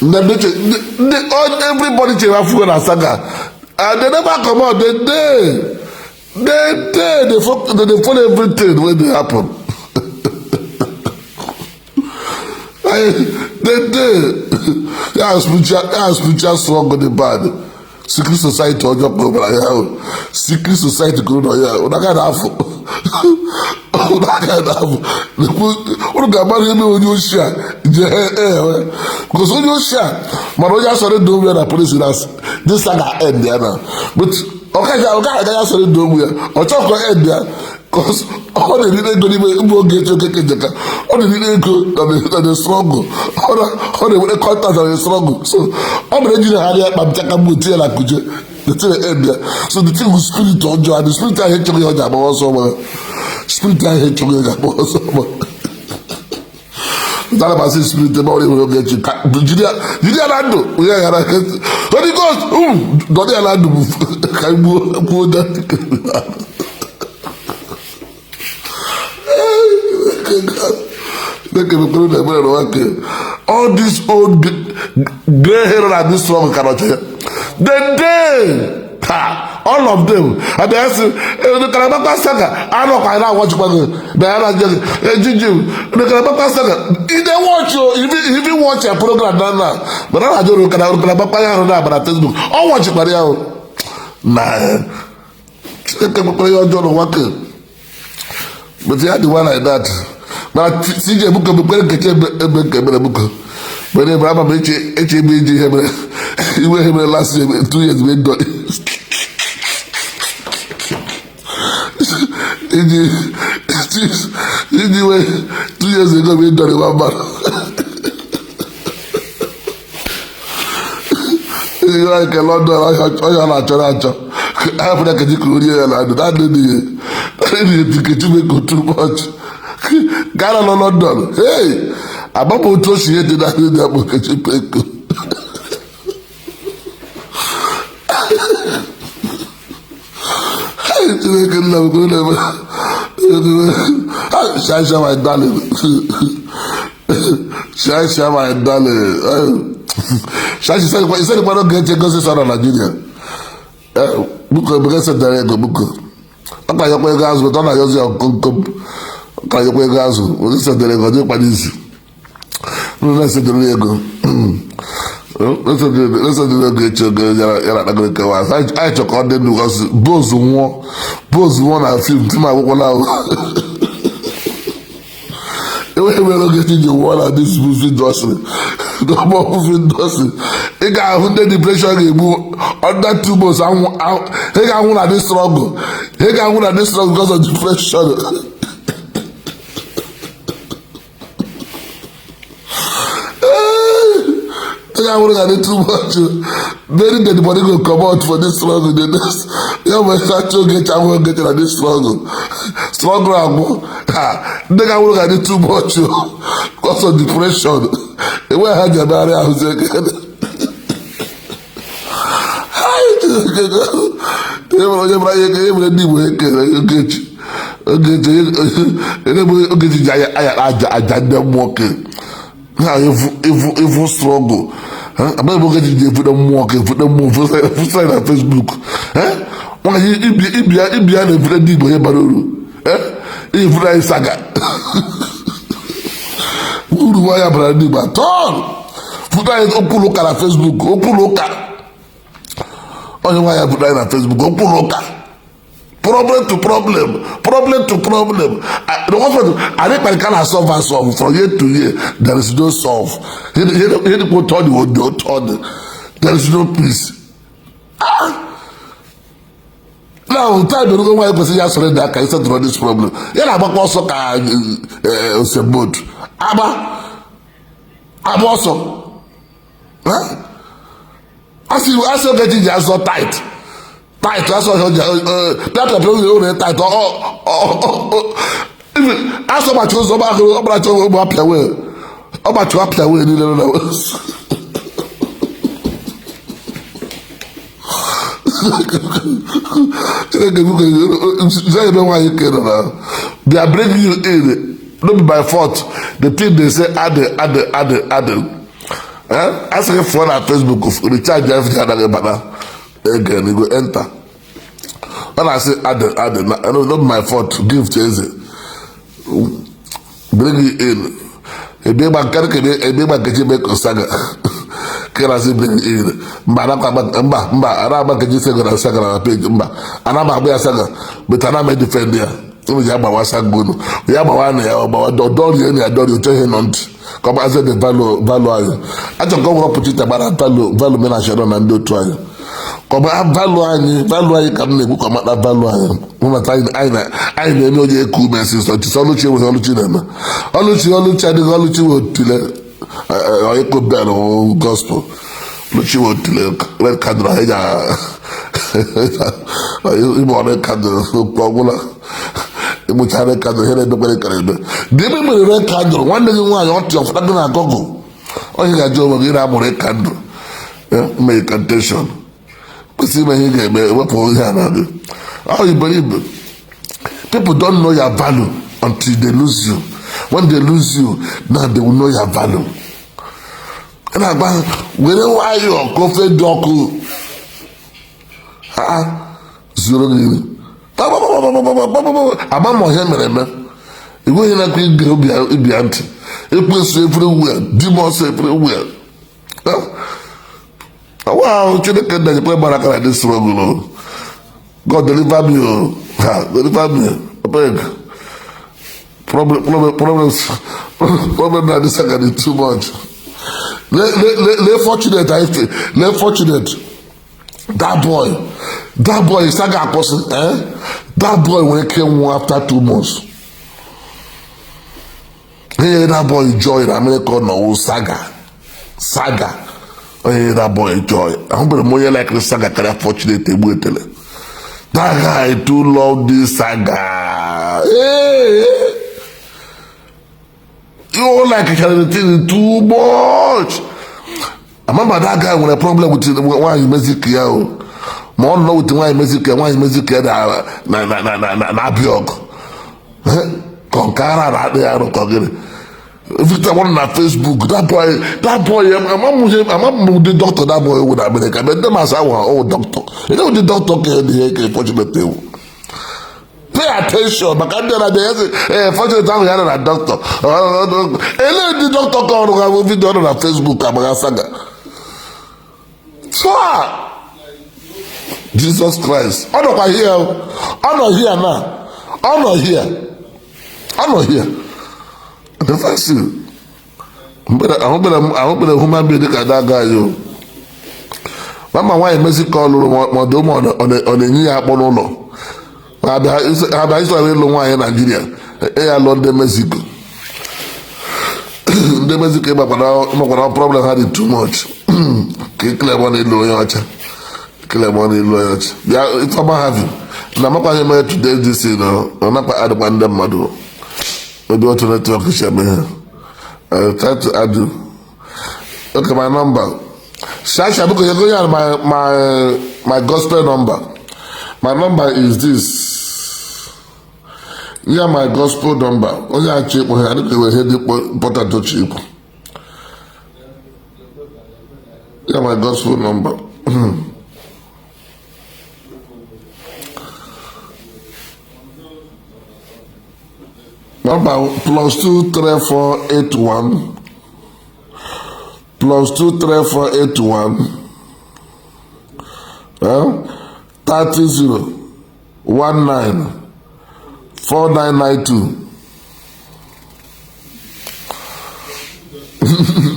Everybody change their phone and saga. And they never come out. They follow everything when they happen. Spiritual strong on the bad. Secret society on your program. Secret society going on here. That kind of what got married me when you share? Because when you share, my lawyer started doing where the police is this saga end there now. But okay, I started doing where or talk end there. Because all the little go Ogechi Okeke Njaka, all the little go the struggle, all the contact of the struggle. So all the engineer had that Njaka Mutia like the thing end there. So the thing was spirit on you, and the spirit I hate to go about also. Spirit I hate to go about also. That about say spirit about it will get you. Judea Lando, we are Holy Ghost, don't they Lando? Can you go that? All this old gray hair and this strong cannot hear. The day. All of them. And they ask the Kalabaka Saka. I don't know watch Diana Juju. The Kalabaka Saka. If they watch you, if you watch a program, but I don't know Kalabaka, but I tell you, I'll watch it. Nah. But you had the one like that. But CJ book of a book. But they have a HBG, you were here last year, 2 years ago. 2 years ago, we done it one man. You like a London, I have like a Korea and I did it to make too much. Ghana no London. Hey, Abapo Toshi did that in the book. Shasha, my darling. Shasha, my darling. Shashi said, "He said, "Why don't get your gossip out of Nigeria?" Book because of the book. I'm like, "Your guys, but I'm not using come." Can you play gas? This is the Lego Padis. Let's say the Lego. Let's say the get your girl. I took on them because both one I feel to my one out. We're not getting the one at this movie industry. No more movie industry. He got 100 depression under 2 months. He got one at this struggle. He got one at this struggle because of depression. I want to get too much. Very dead body will come out for this struggle. Yeah, my start to get I will get in this struggle. Struggle. Then I want to get too much because of depression. The way I had your barrier, I was like, evil struggle. I'm not going to put them walking, put them move on Facebook. Why you be a very deep way, if I saga. Who do I have a deep at all? Put I open look at Facebook, open look at. Only why I put that on Facebook, open look at. Problem to problem. The hospital, I think I can solve from year to year. There is no solve. Here the people told you what they told. There is no peace. Now, time to know why person just surrender that can settle this problem. Yeah, I'm also a boat. I'm also. As you get it, just so tight. Tight, that's what that the tight. Even as so much as about your way. About to up your way, they are bringing you in. Not by fault. The thing they say, add. Ask a phone at Facebook, recharge everything. Again, you go enter. When I say add, I know not my fault. Give to easy. Bring it in. A big man can't make a saga. Can I say bring it in? Mba, saga page. Mba, and I'm a saga, but I'm a defender. We have our sagoon. We have one door, you tell him not. Come as the value. I just go up with it about value menage and do try. Come up value, come in, come at that value. One time I know the equipment is not solution with Oluchi. Oluchi would tell I could bear gospel. Luchi would tell red candle. You want a candle, ịmụcha red candle ihe na-emekwere karebe dị ebe mere red candle nwanne gị nwaanyị ọtị ọfụta gị na agọgụ onye ga-ajụ onwe gị na-amụ red candle mee incantation kwesịrị ime ihe ga-eme wepụ ihe a na gị iberibe. People don't know your value until they lose you. When they lose you, now they will know your value. And I go, where are you? Coffee doku. Zero. About my hair, you go in a quick girl be anti. It was everywhere. Demons everywhere. Wow, you can't get the Baraka like this struggle. God deliver me. Deliver me. I beg. Problems that this second is too much. Less fortunate, I feel. Less fortunate. That boy is like a person, That boy when he came after 2 months. Hey, that boy joy in America no saga. Hey, that boy joy. I'm gonna more like the saga can fortunate that guy too love this saga. Hey. You like it too much. I remember that guy with a problem with why you music here. More know with why music here na biog. Konkara that they are talking. Victor one on Facebook, that boy, I'm the doctor, that boy with America, but them as our old doctor. You know the doctor can fortunately. Pay attention, but I'm there at the fortunate time we had a doctor. And the doctor called on video on Facebook, Saga. So, Jesus Christ. I'm not here now. I'm not here. The first thing, I hope a human being like that guy, yo. Mama, why Mexico call on the new Apollo? I used to live in Nigeria. I love the Mexico. The Mexico, but no problem had it too much. Kill money loyalty. Yeah, if I'm having. Now, I'm not going to today this, you know. I'm not going to add one them, Madu. Maybe what to network is here. I'll try to add you. Okay, my number. Shasha, because you're going on my gospel number. My number is this. Yeah, my gospel number. Only I check my head. They were heading important to cheap. Yeah, my gospel number. Number +23481 +23481 30194992.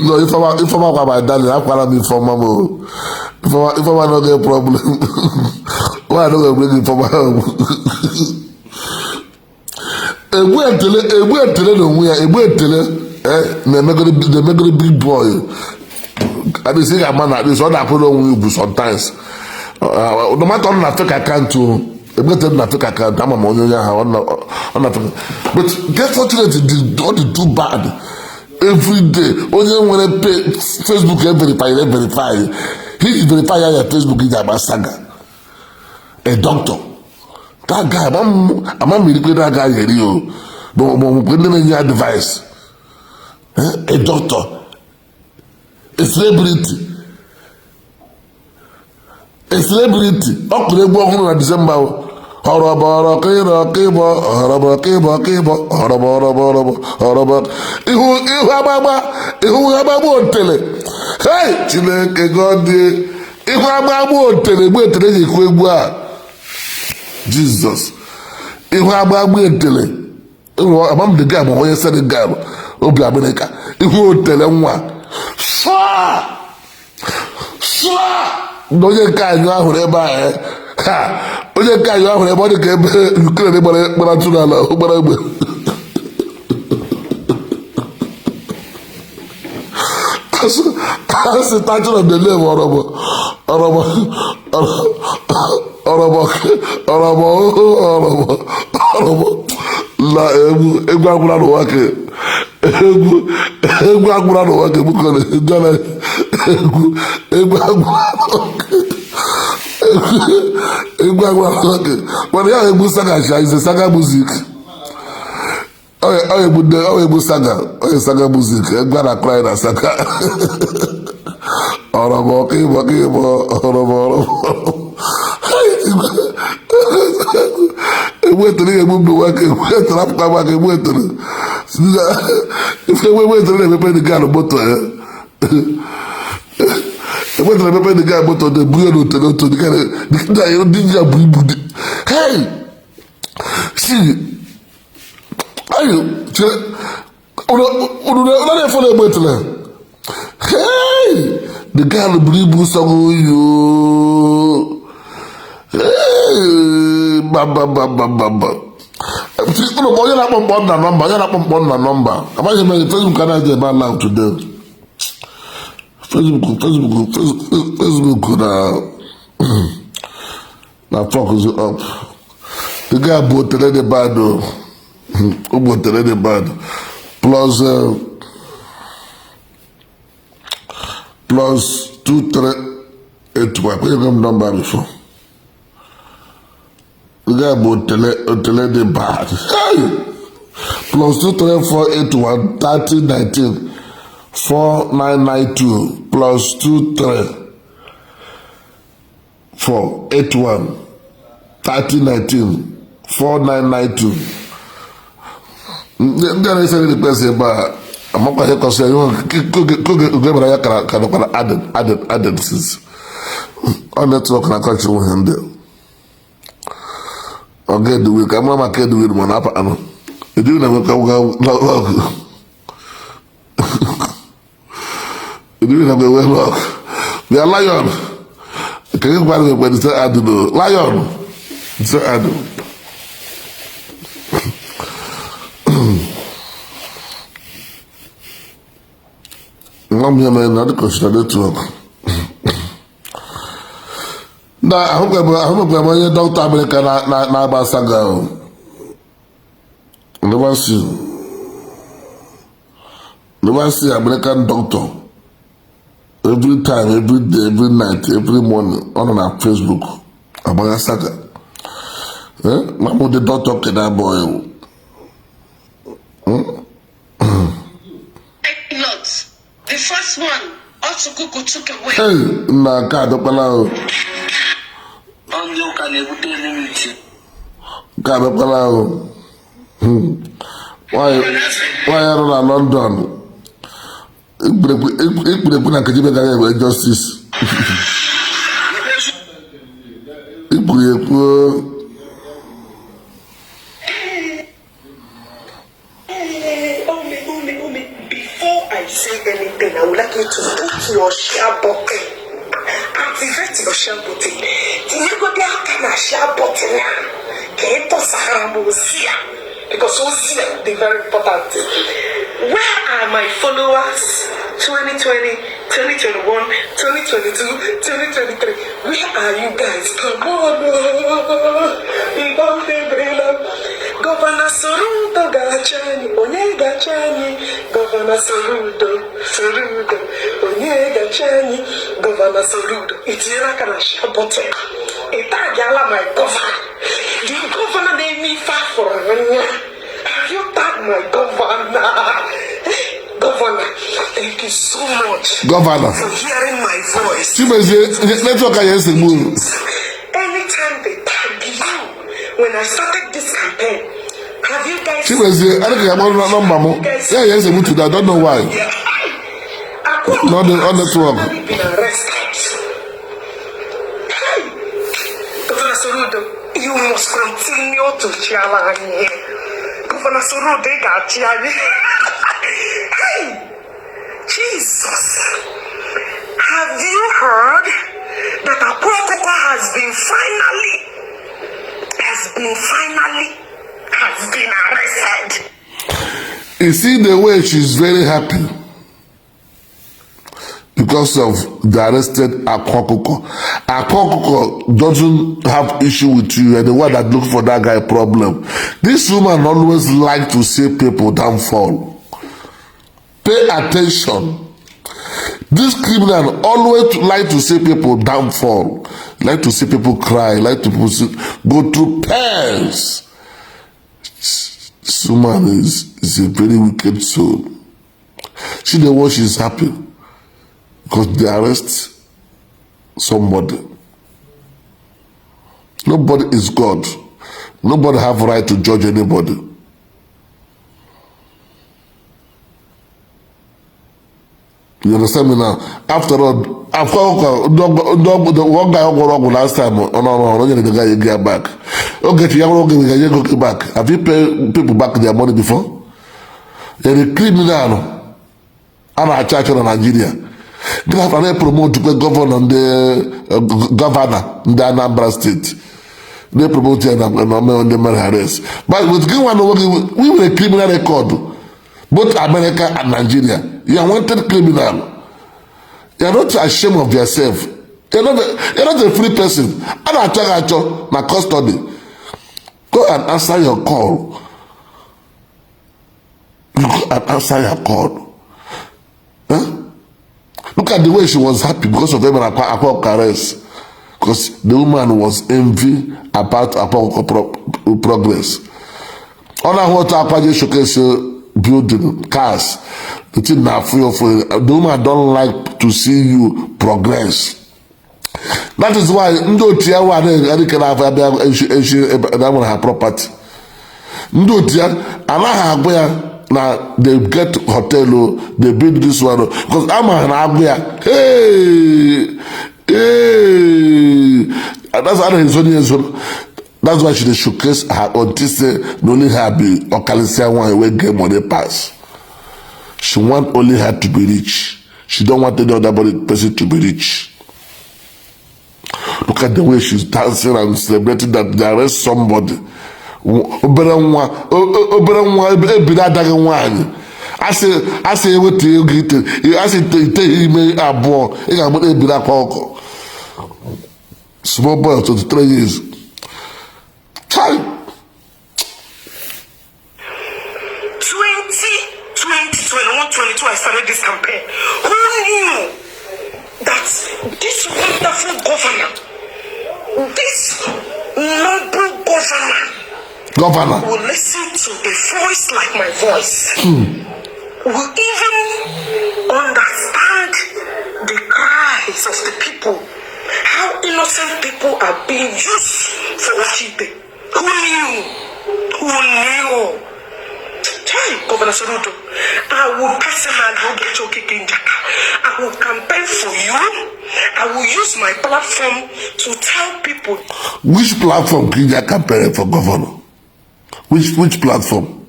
No, if I'm my darling, I'm gonna be for mama. If I'm not get problem, why don't I bring it for my home? They make it a big boy. I be saying a man at this other put on you sometimes. No matter on a fake account too. A better fake account. I'm a money but get fortunate don't do bad. Every day. Only when I pay Facebook verify. He verify your Facebook is about saga. A doctor. That guy, I'm a that guy here, but when any advice, a doctor, a celebrity. Okay, on December. Horrible. Hey, Chineke God, Jesus. If I am tele, I'm the guy, when you said the guy, Obi America. If you tell him what, don't you guys know whatever? Ha! Don't you guys know whatever you can do? But I'm too loud. But I'm that's the title of the name, egwu agwụla n'ụwa ke egwu agwụla n'ụwa ke bụkọrọ egwu agwụla n'ụwa ke mana ya egwu saga is a saga music egwu saga music egwu a na-akụrụ na saga ọrọbọ ịbọ ọrọbọ egbuetere egbu mbe nwoke egbuetere apụta maka egbuetere na-emepe ndị gaanụ moto ya egbuetere emepe ndị gaanụ moto na ebunye n'otu n'otu ndị ji ya bụ ibu unu na-efọ na egbuetere the girl buru song yo baba onye na-akpọ mkpọ na nọmba amaghị m Facebook anaghị ebe ala today Facebook na focus up the guy bụ otere the bad ụgbọ otere the bad plus 2381. Where you number before? The guy bought tele the bad. Plus 23481 3019 4992 plus 23481 3019 4992. Then I said the person about. I'm not going to say you can added since on network and I catch you with him there. I'll get the week. I'm not going to do it one up. You do never come. You do never well. We are lion. Can you find me when it's added? Lion. It's added. I'm here, man. Not because I network. Nah, I hope I'm a doctor. America, na basaga. Never see American doctor. Every time, every day, every night, every morning on our Facebook. About saga. Mama, the doctor can that boy. The first one, Okuko took away. Hey, na card up allow. Card up allow. Why are you in London? Ik put a Kajiba justice. I would like you to put your share button. Activate your share button. You go there, can I share button now? Get us because those are very important. Where are my followers? 2020, 2021, 2022, 2023. Where are you guys? Come on. Governor Sorudo Gachani, Onye Gachani, Governor Sorudo, Onye Gachani, Governor Sorudo. It's Yerakanash button. Itagala, my governor. The governor named me far for a Have you tagged my governor? Governor, thank you so much. Governor. For hearing my voice. Anytime they tag you, when I started this campaign, have you guys I don't know why. Not on the been arrested. Governor Sorudo, you must continue to challenge. Governor Sorudo, they got challenge. Hey, Jesus, have you heard that Akwa Okuko has been arrested? You see the way she's very happy because of the arrested Akwa Okuko. Akwa Okuko doesn't have issue with you. You're the one that look for that guy problem. This woman always like to see people downfall. Pay attention. This criminal always like to see people downfall. Like to see people cry. Like to go through pains. This woman is a very wicked soul. She the one she's happy because they arrest somebody. Nobody is God. Nobody have right to judge anybody. You understand me now? After all, the one guy who wrong last time, the guy you get back. Ogechi Okeke back. Have you paid people back their money before? They're a criminal. I'm a church in Nigeria. They have to promote the governor in the Anambra State. They promote him on the arrest. But with we were a criminal record. Both America and Nigeria. You are wanted criminal. You are not ashamed of yourself. You're not a free person. I'm not talking my custody. Go and answer your call. You go and answer your call. Huh? Look at the way she was happy because of Akwa Okuko arrest. Because the woman was envy about Akwa Okuko progress. All I want to Ogechi Okeke building cars. The thing now the woman don't like to see you progress. That is why Ndo Tiawa can have property. Ndo Tia now they get hotel, they build this one because I'm an Abuya. That's how his own. That's why she showcase her autistic. Only her be Okalesia one way game money pass. She want only her to be rich. She don't want any other person to be rich. Look at the way she's dancing and celebrating that they arrest somebody. I say what you get. I say me a boy. Small boy to 3 years. Child. 2022, I started this campaign. Who knew that this wonderful governor, this noble governor, will listen to a voice like my voice, will even understand the cries of the people, how innocent people are being used for worshiping. Who knew? Who knew? Governor Soruto, I will personally Ogechi Okeke Njaka. I will campaign for you. I will use my platform to tell people. Which platform can you campaign for governor? Which platform?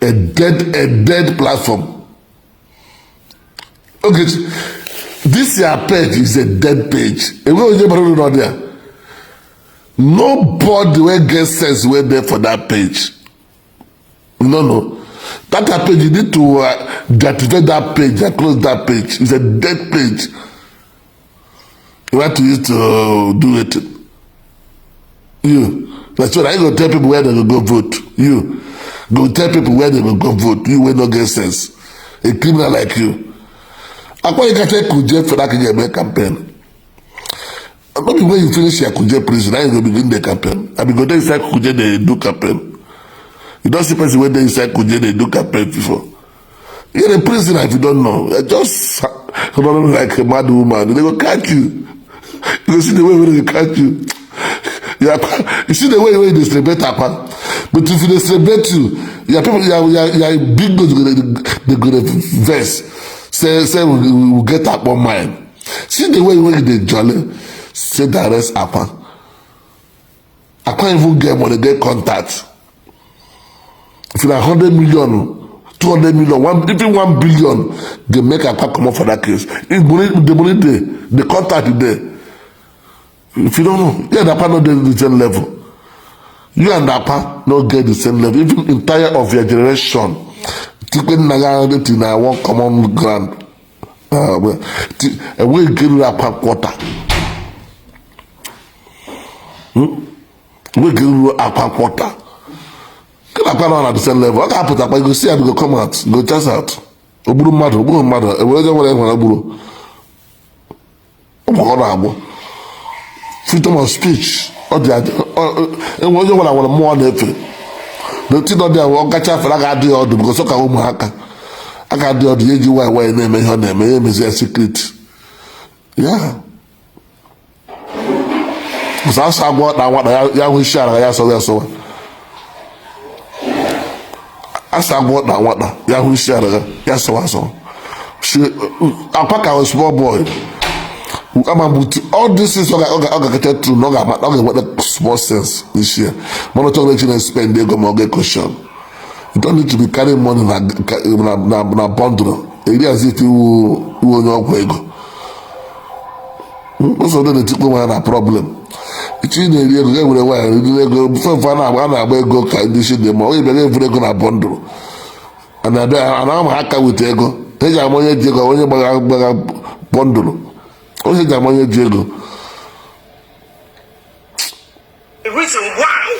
A dead platform. Okay, this your page is a dead page. And what is not there? Nobody will get sense where there for that page. No. That page, you need to deactivate that page and close that page. It's a dead page. You have to use to do it. You. That's what I go tell people where they will go vote. You. Go tell people where they will go vote. You will not get sense. A criminal like you. Akwa you can take Kuje for that campaign. Maybe when you finish your Kuje prison, now you will begin the campaign. I mean, go there inside Kuje, they do campaign. You don't see person when they inside Kuje, they do campaign before. You're a prisoner if you don't know. You're just running like a mad woman. They will catch you. You see the way they catch you. You see the way they celebrate Akwa. But if they celebrate you, your people, you're big good. They're going to verse. Say we'll get up on mine. See the way they jolly. Say the rest Akwa. Akwa even get money, get contact. If you have 100 million, 200 million, even 1 billion, they make Akwa come up for that case. If the money there, the contact is there. If you don't know, you and Akwa not get the same level. You and Akwa not get the same level. Even entire of your generation, taking one common ground. enweghị nke ruru akwa kwọta enweghị nke ruru akwa kwọta nke na akwa nọ na the same level. Ọ ga-apụta kpa go si ya go come out go chase out ogburu mmadụ ewere je nwere nwere gburu ụmụ ọ na-agbụ freedom of speech. Ọ dị enwe onye nwere nwere mmụọ na-efe n'otu nọ dị ọ gacha afere a ga-adị ọdụ because ọ ka ụmụaka a ga-adị ọdụ ya eji nwanyị nwanyị na-eme ihe ọ na-eme ya emezi ya secret ya asọ agwọ na nwata ya hụ isi ara ya asọwa asọwa asọ agwọ na nwata ya hụ isi ara ya asọwa asọwa akwa ka small boy all this is ọ ga-akata tru na ọ ga-enweta small sense this year mana ọ chọrọ echi na-spend ego ma ọ ga-ekoshion. You don't need to be carrying money na bundle eri as if iwu onye ọgwụ ego ụzọ dị na-etikpo nwa na problem ichi na-eri ego ga ewere nwaanyị riri ego fefe a na-agba ego ka ndị isi dị ma onye bịara evere ego na bundle ana ama aka wute ego eji ama onye ji ego onye gbagha bundle onye ji ama onye ji ego. The reason why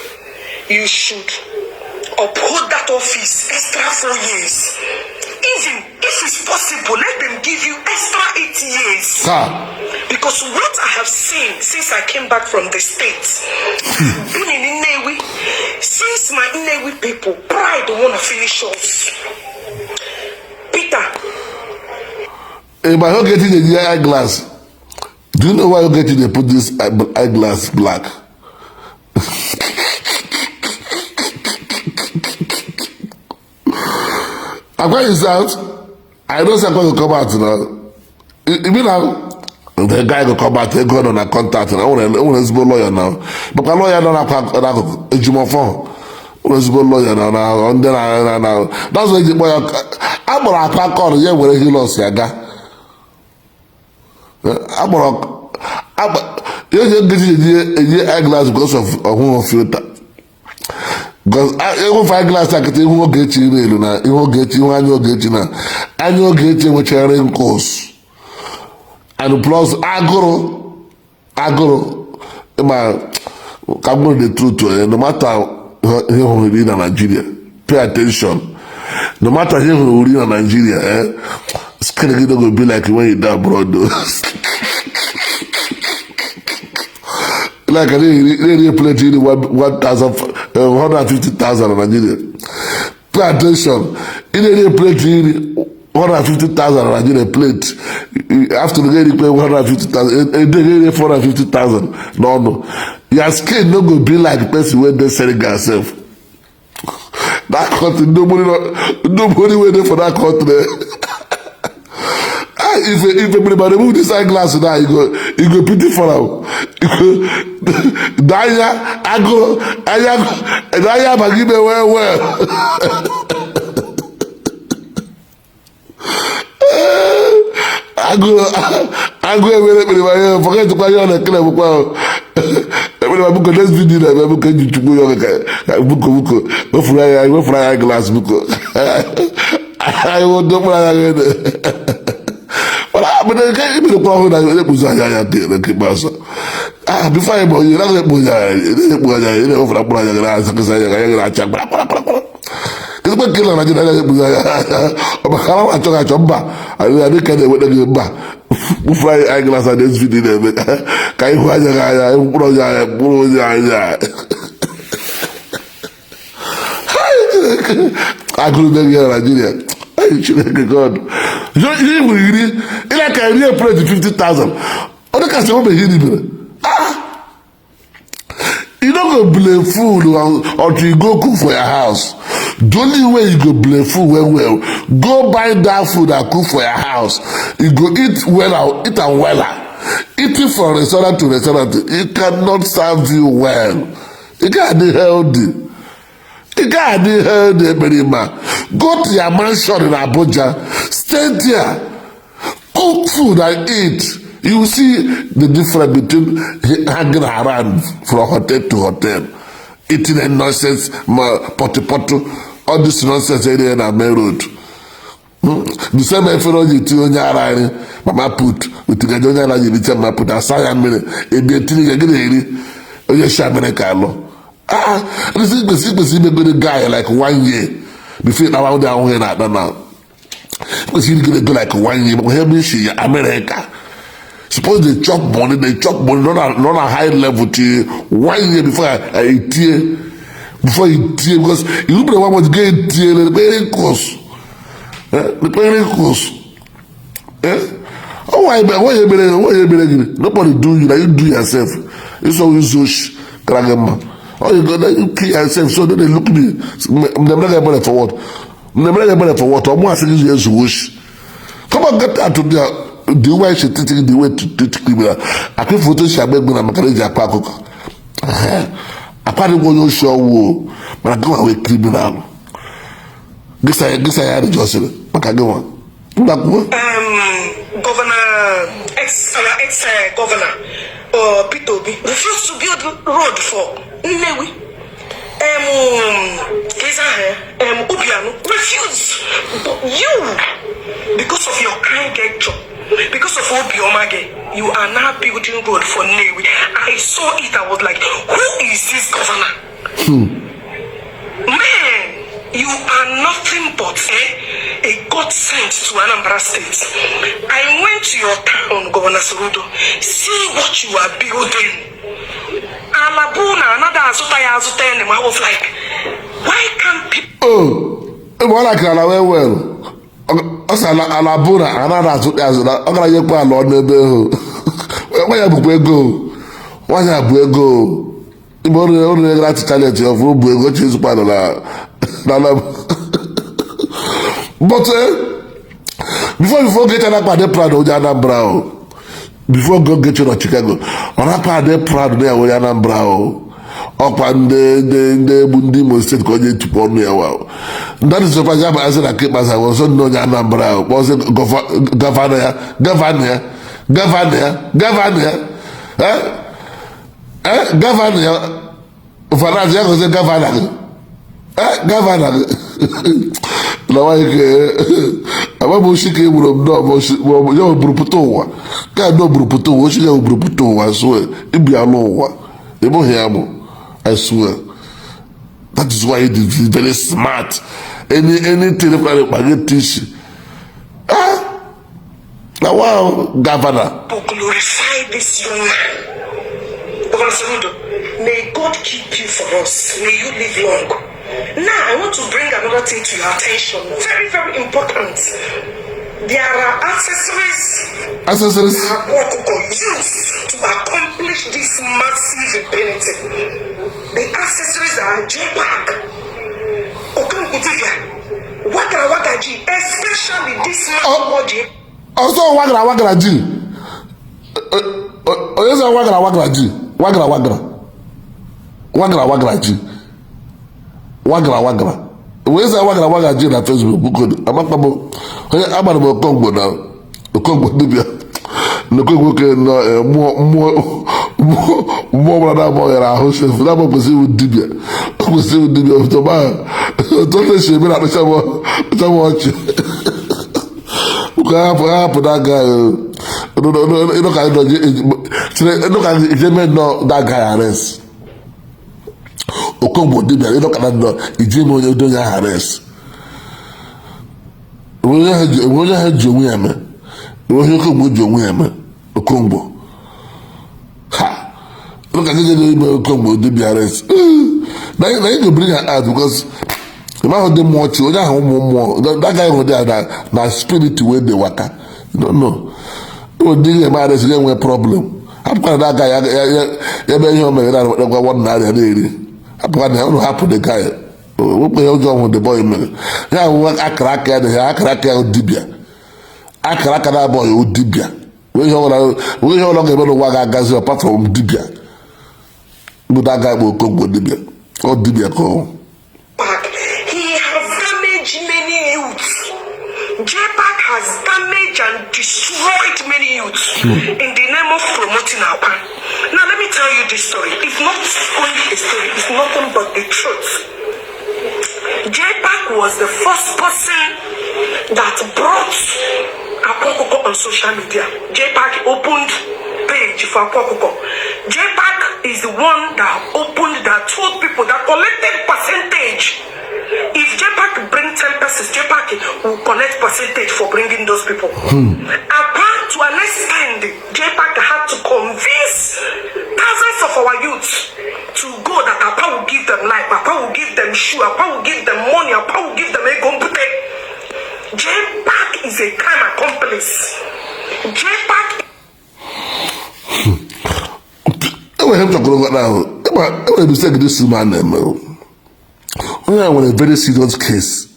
you should uphold that office extra 4 years. Even if it's possible, let them give you extra 8 years. Because what I have seen since I came back from the States, being in Nnewi, since my Nnewi people, pride want to finish us. Peter. By Ogechi the eyeglass, do you know why Ogechi they put this eyeglass black? Akwa is out. I know Akwa will come out now. You mean now? The guy will come out. They go on a contact. I want a lawyer now. But the lawyer don't have a jumafon. A lawyer now. And then now. That's why the boy. I'm gonna Akwa call. Yeah, where he lost Yaga. I'm gonna. You get the eyeglass because of a filter. Because even for eyeglass I can tell you Ogechi real na Ogechi anya Ogechi na anya Ogechi nwechara wrinkles and plus agụrụ ma ka m the truth no matter ihe hụrụ na Nigeria pay attention no matter ihe hụrụ na Nigeria skin gị go be like when you die abroad. Like they pledge 150,000 in Nigeria. Pay attention. They pledge 150,000 in Nigeria plate. After the pay 150,000, they 450,000. No. Your skin no go be like the person where they selling yourself. That country, nobody waiting for that country. If everybody remove this eyeglass now, you go pity for now. Daya, I give me well. I go forget to buy on a club. Everybody book this video. I book you to go fly eyeglass book. I will do fly. But I can't even the problem that they put the keepers. Before I bought you, I put over the glass because I check. It's what killer I did. I took a jumper. I didn't get it with the bar. Before I glass at this video, can you find I couldn't get Nigeria. God. You will really, like I really pledge 50,000. Other customers will be hidden. You don't go blame food until you go cook for your house. The only way you go blame food well, go buy that food and cook for your house. You go eat well, eat and well. Eating from restaurant to restaurant, it cannot serve you well. It can't be healthy. You can't be healthy, baby man. Go to your mansion in Abuja, stay there, cook food and eat. You will see the difference between hanging around from hotel to hotel, eating a nonsense, potty, all this nonsense area in our main road. The same efere ji tinye onye ara anyị mama put wetigaje onye ara ji ericha mama put asa ya mmiri ebi etinye ga gịnị eri onye shi America alụ kwesịrị imegoro guy like 1 year before na ndị ahụghị na-akpa na kwesịrị go like 1 year maka ebe isi ya America suppose they chop money not on a high level till 1 year before I tie because you don't want to get tie the paying cost. Oh, why you begging? Nobody do you like you do yourself. It's always so grandma. Oh, you kill yourself so they look at me. I'm never going for what? I'm never going for what? I'm asking you to wish. Come on, get out to the way she teaching the way to teach criminal. I can photo Shabbat when I'm going to Akwa Okuko. I can't go no show, but I go away criminal. This I had a Jocelyn. Governor, ex-governor, Peter Obi refused to build road for Nnewi. Obiano refused. But you, because of your kind gesture, because of Obiomage, you are now building road for Nnewi. I saw it, I was like, who is this governor? Man, you are nothing but a God sent to Anambra State. I went to your town, Governor Sorudo, see what you are building. Alabuna, another Azutaya, and I was like, why can't people? Oh, well, I can well. Alabuna, another Azutaya, I'm going to get Lord Nebel. Where you go? Why you go? You only got to tell you of Rubu, which is part of that. But before get Anambra, they proud of Anambra. Before go get you to Chicago, Anambra they proud there with Anambra. Up and the Bundimo State going to pour me a while. That is the reason I said I keep myself. I was not knowing Anambra. Was it governor? Governor. Finance, I was a governor. Governor. Na wake ababu shike burodo yo buruputowa ka do buruputowa shike buruputowa so ibi alowa ebo hiamo I swear that is why it is very smart any telephone bagetish now wow governor to glorify this young man. Governor Saludo, may God keep you for us, may you live long. Now, I want to bring another thing to your attention. Very, very important. There are accessories Akwa Okuko used to accomplish this massive painting. The accessories are J-Pack, Okuko Tiwara, Wagaji, especially this man. Also, Wagaji. Yes, Wagaji. Wagra. Where's that Wagra Jin at Facebook? Good. I'm not about Congo now. The Congo Libya. The Congo can more than our house. That was with Libya. I was with Libya of the man. Don't let you be at the watch. Happen that guy. Look at that guy arrest. Okombo did that. You look at that. It's him when you do your arrest. When you had Jomiame, when you come with Jomiame, Okombo. Ha! Look at this. Okombo did the arrest. Now you can bring her out because the man who didn't watch you, that guy over there, that spirit where they work. You don't know. You did a marriage again with a problem. I'm going that guy. You're being home and one night a day. I don't know how to the guy. What play on with the boy? Yeah, work a crack at the Dibia. I crack that boy who Dibia. We hold on about what I got apart from Dibia. But that guy will cook with Dibia. Or Dibia call. He has damaged many youths. J-Pack has damaged and destroyed many youths in the name of promoting our plan. Now let me tell you this story. It's not only a story, it's nothing but the truth. J-Pack was the first person that brought Akwa Okuko on social media. JPAC opened page for Akwa Okuko. JPAC is the one that opened, that told people, that collected percentage. If JPAC bring 10 persons, JPAC will collect percentage for bringing those people. Apart to an extent, JPAC had to convince thousands of our youths to go that Apa will give them life, Apa will give them shoe, Apa will give them money, Apa will give them a compute. JPAC is a crime accomplice. JPAC. This woman, we are a very serious case.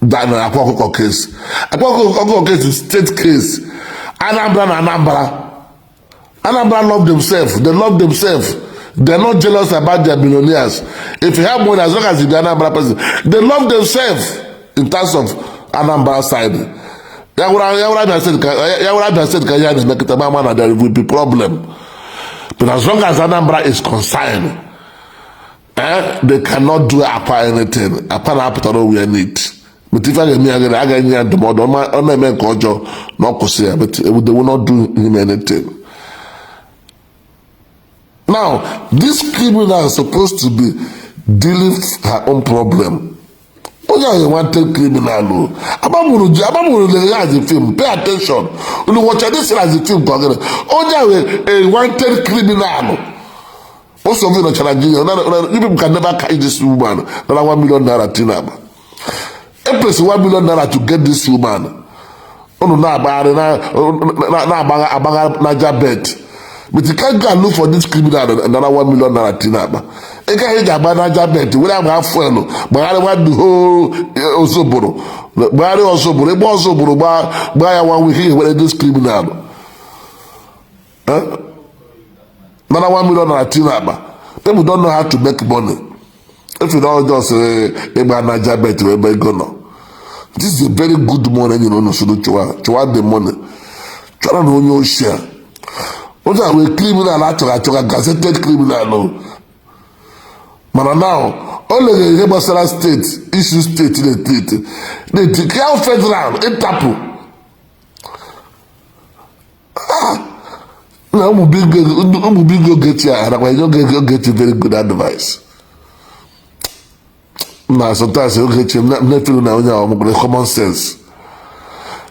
That Akwa Okuko case. Akwa Okuko case is state case. Anambra love themselves. They love themselves. They're not jealous about their millionaires. If you have money, as long as you're the Anambra person, they love themselves in terms of Anambra side. There will be problem. But as long as Anambra is concerned, they cannot do anything. We need. But if I get the model, but they will not do him anything. Now, this criminal is supposed to be dealing with her own problem. Oja wanted criminal. Abamuru as a film. Pay attention. You watch this as a film. Oja a wanted criminal. Most of you are challenging. You people can never catch this woman. Not $1 million tinaba. A place $1 million to get this woman. Oh no, na bet. But you can't go and look for this criminal another $1 million tinaba. You can't get a bet. We don't have fuel. But I want the whole Osoboro. But I also buy one we hear where this criminal. Another $1 million tinaba. People don't know how to make money. If you don't just say, this is a very good money, you know, so to add the money. Try to know your share. What are we criminal? A gazetted criminal. But now, only the Anambra State, issue state in the treaty. They declare federal, Interpol. I'm big get you, and I don't get you very good advice. Now, sometimes you get you, not feeling now, with common sense.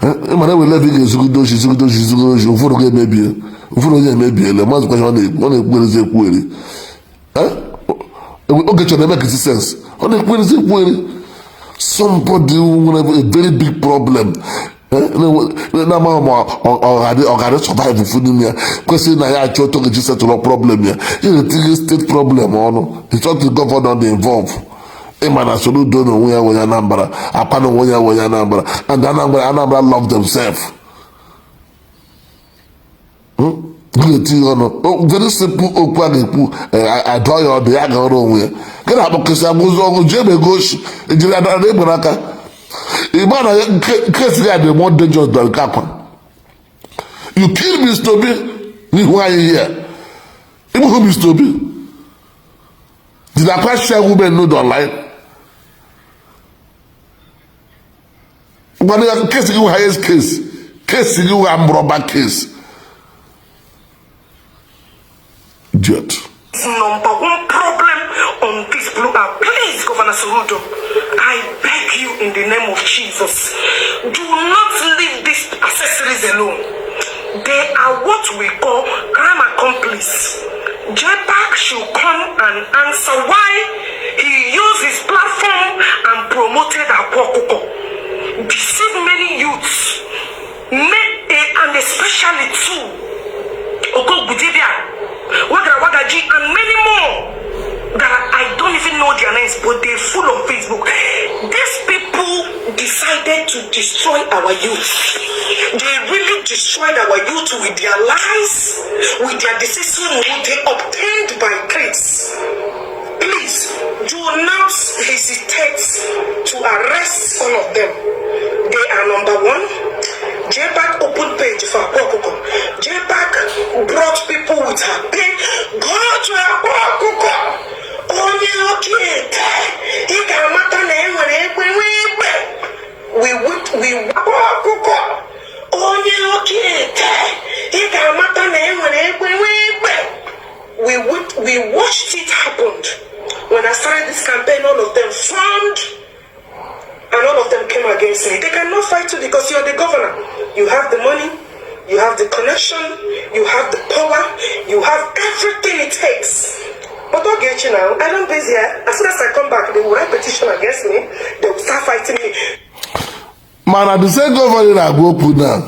I'm never living as good as you for get maybe, the man's question on a query, query. Ogechi Okeke make sense. On a query, somebody will have a very big problem. Survive food in here. Question I told you settle a problem here. You state problem or no? It's not the government involved. A man has to don't know where we are number. I can't know where we are number. And Anambra love themselves. Very simple. I draw your the Yaga. Get up because I was on Jimmy Gosh. Imana case the more dangerous than Kappa. You kill Mr. B, why are you here? Even who Mr. B? Did I pass share women know online? When you case you highest case you robber case. Idiot. Number one problem on this blue app. Please, Governor Sorudo, I beg you in the name of Jesus, do not leave these accessories alone. They are what we call crime accomplice. JPAC should come and answer why he used his platform and promoted Akwa Okuko, deceived many youths, and especially too Okuko Tiwara, Wagaji, and many more that I don't even know their names, but they're full on Facebook. These people decided to destroy our youth. They really destroyed our youth with their lies, with their decision they obtained by grace. Please do not hesitate to arrest all of them. They are number one. JPAC open page for Akwa Okuko. JPAC brought people with her pain. Go to Akwa Okuko. Only okay. He can matter Okuko onye Okeke ị ga-amata na enwere egbe. We watched it happen. When I started this campaign, all of them frowned and all of them came against me. They cannot fight you because you're the governor. You have the money, you have the connection, you have the power, you have everything it takes. But Ogechi now, I don't base here. As soon as I come back, they will write petition against me. They will start fighting me. Man, at the same governor I go put now.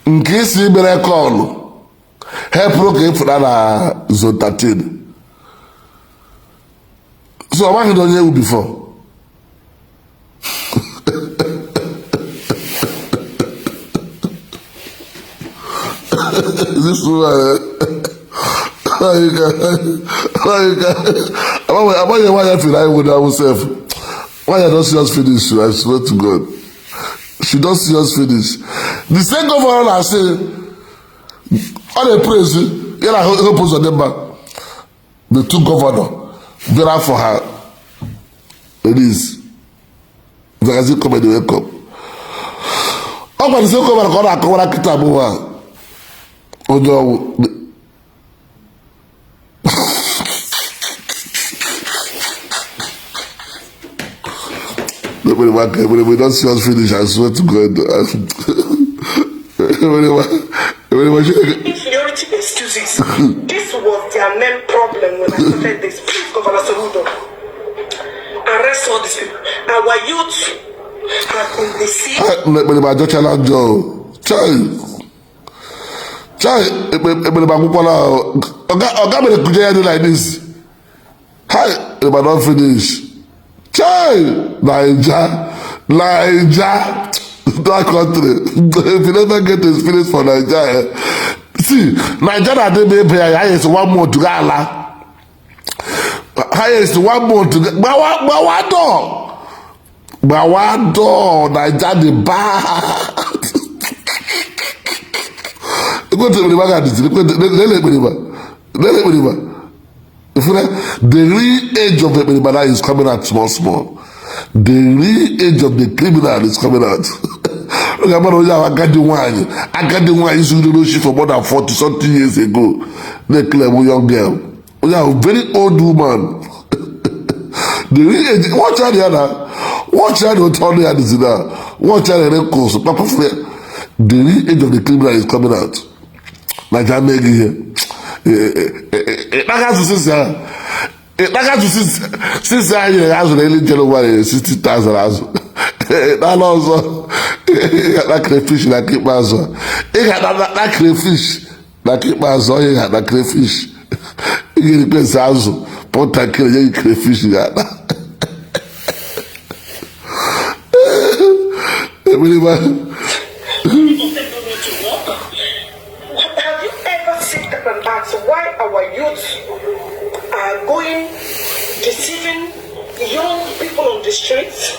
In case you better call. Help look for that zone 13. So I'm not done here before. This one. Why you feel like with herself? Why you don't see us finish? I swear to God. She don't see us finish. The same governor I say, all the praise, you know, help us on them back. The two governors, better for her. It is. If I can see come and wake up. Oh, but the same governor, I come and kita move. Oh no. We don't see us finish, I swear to God. Inferiority excuses. This was their main problem when I started this. Please, Governor Soludo, arrest all these people. Our youth have been deceived. Like this. Hi, if I don't finish. Naija, that country. If you never get experience for Naija, see, Naija that they may pay highest 1 month to Gala. Highest 1 month to Bawado, Naija the bad. Go to the the real age of the criminal is coming out small. The real age of the criminal is coming out. I got the one is for more than 40-something years ago. They claim a young girl. We are a very old woman. The real age, watch out the other. Watch out the other is there. Watch out the course. The real age of the criminal is coming out. Like I'm making here. Since I has really January 60,000 hours. That also that crayfish that keep my son. He got that crayfish that keep my son. He got that crayfish. He get the place house. Put that crayfish. Why our youth are going, deceiving young people on the streets,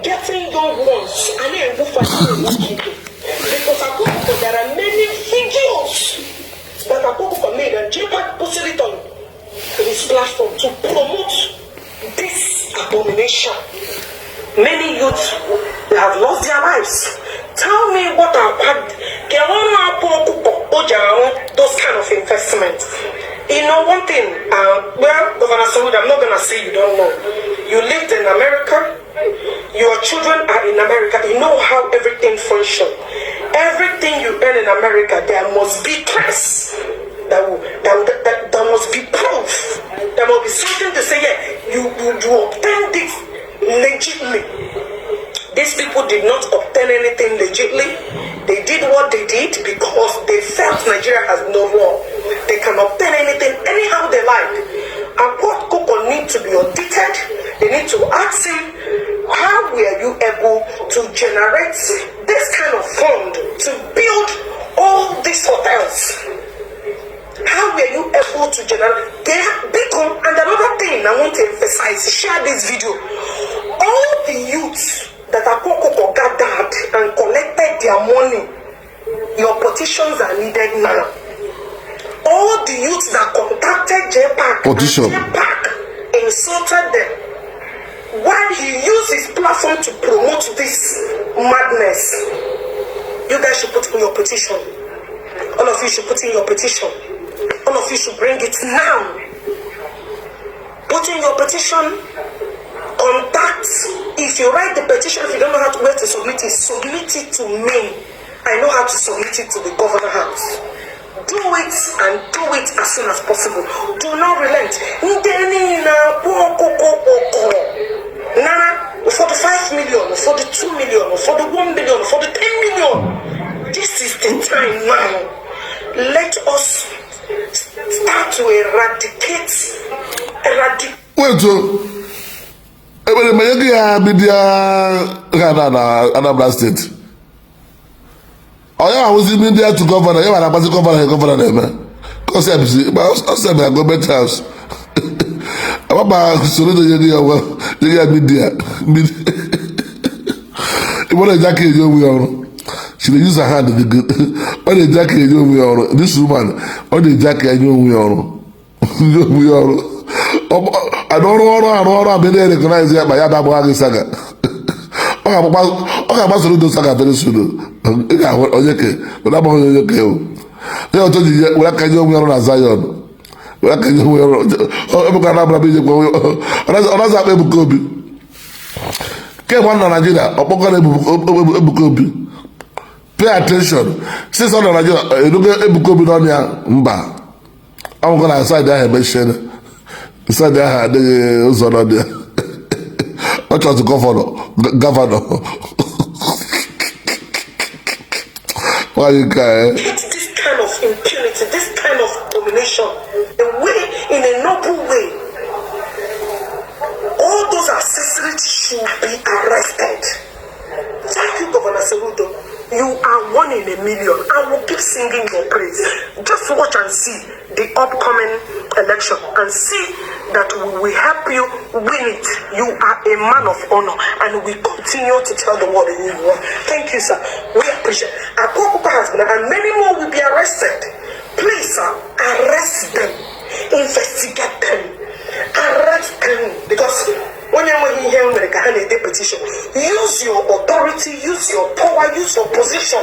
getting young ones, and then go for because there are many videos that Akuko made and JPAC posted it on his platform to promote this abomination. Many youths, they have lost their lives. Tell me what those kind of investments. You know one thing, well, Governor Saud, I'm not gonna say you don't know. You lived in America, your children are in America, you know how everything functions. Everything you earn in America, there must be press. There must be proof. There must be something to say, yeah, you obtained this legitimately. These people did not obtain anything legitimately. They did what they did because they felt Nigeria has no law. They can obtain anything anyhow they like. Akwa Okuko needs to be audited. They need to ask him, how were you able to generate this kind of fund to build all these hotels? How were you able to generate? They have become, and another thing I want to emphasize, share this video. All the youths that Akwa Okuko gathered and collected their money, your petitions are needed now. All the youths that contacted JPAC, JPAC insulted them. while he used his platform to promote this madness, you guys should put in your petition. All of you should put in your petition. All of you should bring it now. Put in your petition. Contact. If you write the petition, if you don't know how to where to submit it to me. I know how to submit it to the governor house. Do it and do it as soon as possible. Do not relent. For the 5 million, for the 2 million, for the 1 billion, for the 10 million. This is the time now. Let us start to eradicate. Wait, so Anambra State. Oh, yeah, I was in India to governor. Yeah, I was governor. Because I go better house. I'm about to media. What a jacket you she will use her hand. What a jacket you this woman. What a jacket you I don't know. I've been recognized here by Yaba Saga. Okay, I'm going to Saga very soon. Ojeke, but I'm going to they told you where can you wear on Zion? Where can you wear on another Ebukobi? Came one Nigeria, Ebukobi. Pay attention. Since on Nigeria, you look at Ebukobi on here, Mba. I'm going to side there, mention. Inside there, the Uzona there. What was the governor? Why you guys? This kind of impunity, this kind of domination, in a noble way. All those accessories should be arrested. Thank you, Governor Serudo. You are 1 in a million. I will keep singing your praise. Just watch and see the upcoming election and see that we will help you win it. You are a man of honor and we continue to tell the world who you are. Thank you, sir. We appreciate it. Akwa Okuko has been, and many more will be arrested. Please, sir, arrest them. Investigate them. Arrest them. Because when you're here with a petition, use your authority, use your power, use your position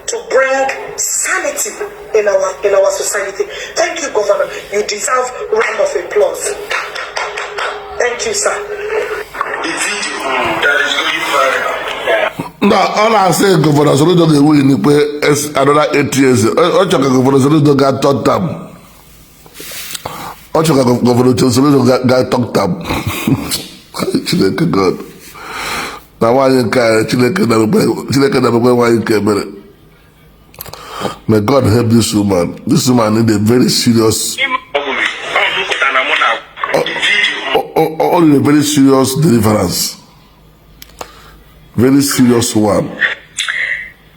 to bring sanity in our society. Thank you, Governor. You deserve a round of applause. Thank you, sir. The video that is going viral. No, all I say, Governor Soludo get win another 8 years. Governor Soludo got third term. Governor Soludo got third term. Chineke God. Now why you can't Chineke never why you can't. May God help this woman. This woman need a very serious only a very serious deliverance. Very serious one.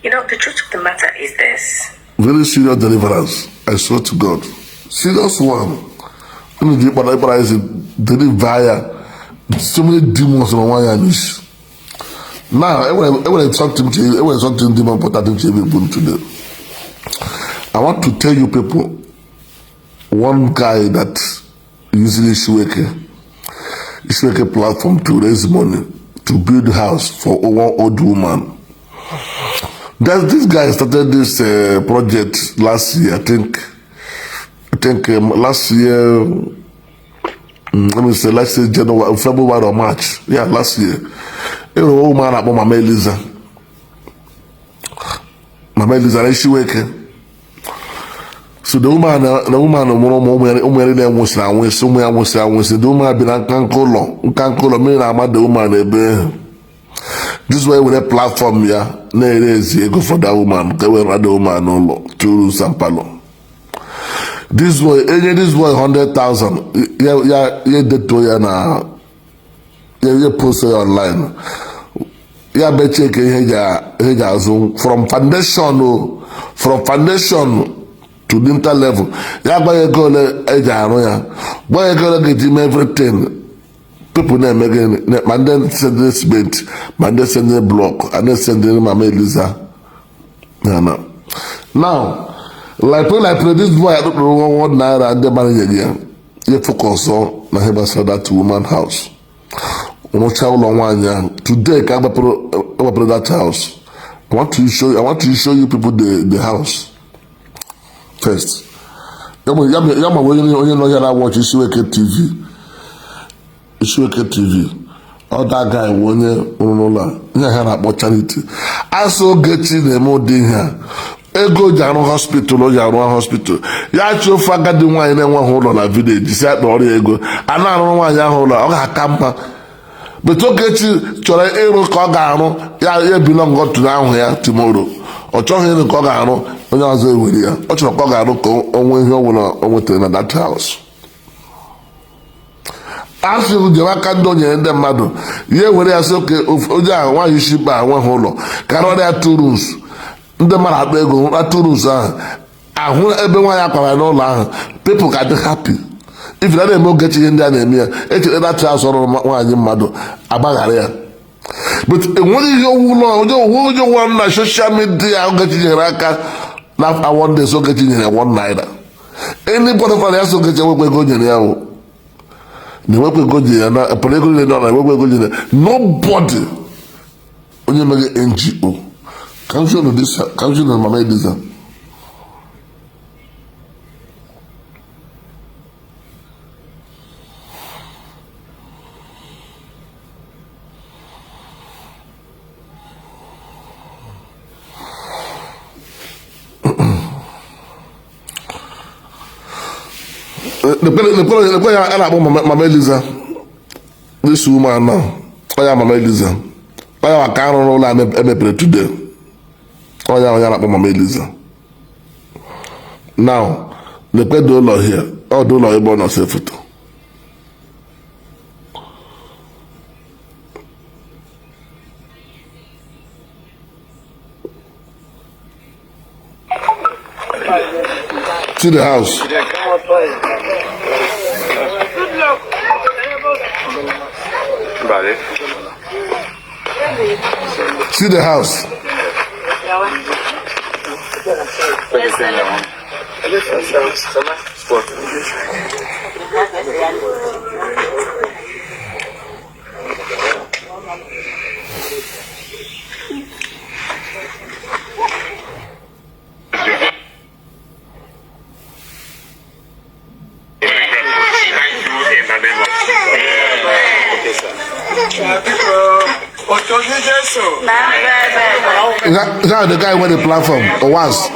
You know, the truth of the matter is this. Very serious deliverance. I swear to God. Serious one. Deliver so many demons on one hand. Now, everyone something demon important today. I want to tell you people, one guy that usually Ishweke platform to raise money to build a house for one old woman. This guy started this project last year. I think last year. Let me say, let's say January, February or March. Yeah, last year. A woman about Mama Eliza. Mama Eliza, she working. So the woman the woman been a this way with a platform here. Go for that woman. They were the woman to Sampalo. This boy 100,000. Yeah, the to ya na. Yeah, post online. Yeah, be check here Zoom from foundation to the inter level. Yeah, boy go le boy go get him everything. People name again. Man then send this bit. Man then send the block. And then send the Mama Eliza. Now. Like this boy, I don't know what naira and the money again. You focus on na heba that woman house. rụchaa ụlọ nwaanyị ahụ. Today ka agbapụrụ that house. I want to show you people the house first. Ya ma onye nọ ya na watch Isiweke TV. Other guy onye rụrụ n'ụlọ a. Ihe ha na-akpọ charity. Asị Ogechi na-eme ụdị ihe a. Ego ji arụ hospital, o ji arụ hospital. Ya chi ofe agadi nwaanyị na-enweghị ụlọ na village si akpa ọrụ ego. A na-arụ nwaanyị ahụ ụlọ, ọ ga-aka mma. But Ogechi chọrọ ịrụ ka ọ ga-arụ ya ebelong to ahụ ya tomorrow. Ọ chọghị ịrụ ka ọ ga-arụ onye ọzọ ewere ya. Ọ chọrọ ka ọ ga-arụ ka o nwee ihe ọ bụla o nwetara na that house. Asị jewe aka ndị o nyere ndị mmadụ ya ewere ya sị oke onye ahụ nwaanyị isi ba enweghị ụlọ karịa ya 2 rooms. Ndị mmadụ akpa ego 2 rooms ahụ ebe nwaanyị akwara n'ụlọ ahụ, people ga dị happy. If na na-eme Ogechi ihe ndị a na-eme ya echere that house ọrụ nwaanyị mmadụ agbaghara ya. But enweghị ihe owu ụlọ onye nwa na social media Ogechi nyere aka na one day Ogechi nyere 1 naira. Anybody for ya Ogechi ewekwa ego nyere ya o na-ewekwa ego nyere ya na pụrụ ego nyere ya na ewekwa ego nyere ya. Nobody onye meghe NGO. Can you know this? Can you know Mama Eliza? The ya a na-akpọ Mama Eliza. This woman now. Oya Mama Eliza. Oya waka arụ n'ụlọ emepere today. Oya na-akpọ Mama Eliza. Now, lekwe dị ụlọ here. Ọ dị ụlọ ebe ọ nọ se foto. See the house. See the house. Is that the guy with the platform or once?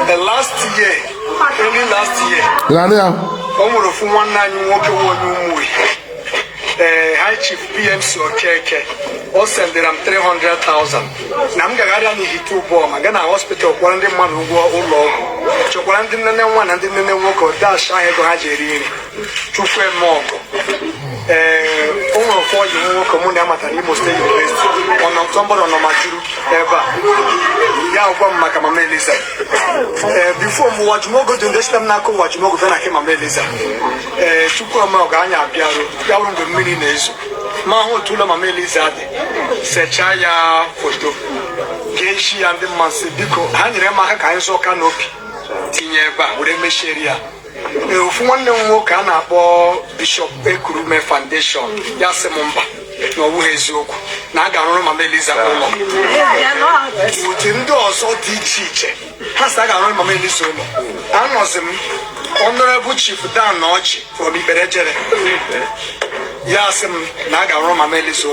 The last year, only last year, almost from 1 9 walk away. High Chief PMC Okeke, or send them 300,000. Namgara need to bomb. Again, a hospital, one day man who go all low. Chocolate and then one and then walk or dash. I had to Hajeri to frame more. Over 4 years, walk on Imo State University on October on Maju ever. Yakama Melissa. Before Wajmogo to this time, Nako Wajmogo, then I came a Melissa. Chukuma Ganya Piaro, Piaro the Millionaires. Maho Tula Melissa, Sechaya photo. Geshi and the Mansibiko, Hanrema Kanso Canopy, Tineba, Ureme Sheria. If one walk on about Bishop Ekurume Foundation, Yasemumba, no Wezoku, Nagaroma Melissa. Utindo also teach Hasagaroma Melissa. I was Honorable Chief Dan Nochi for the Berejere. Yasem Nagaroma Melissa.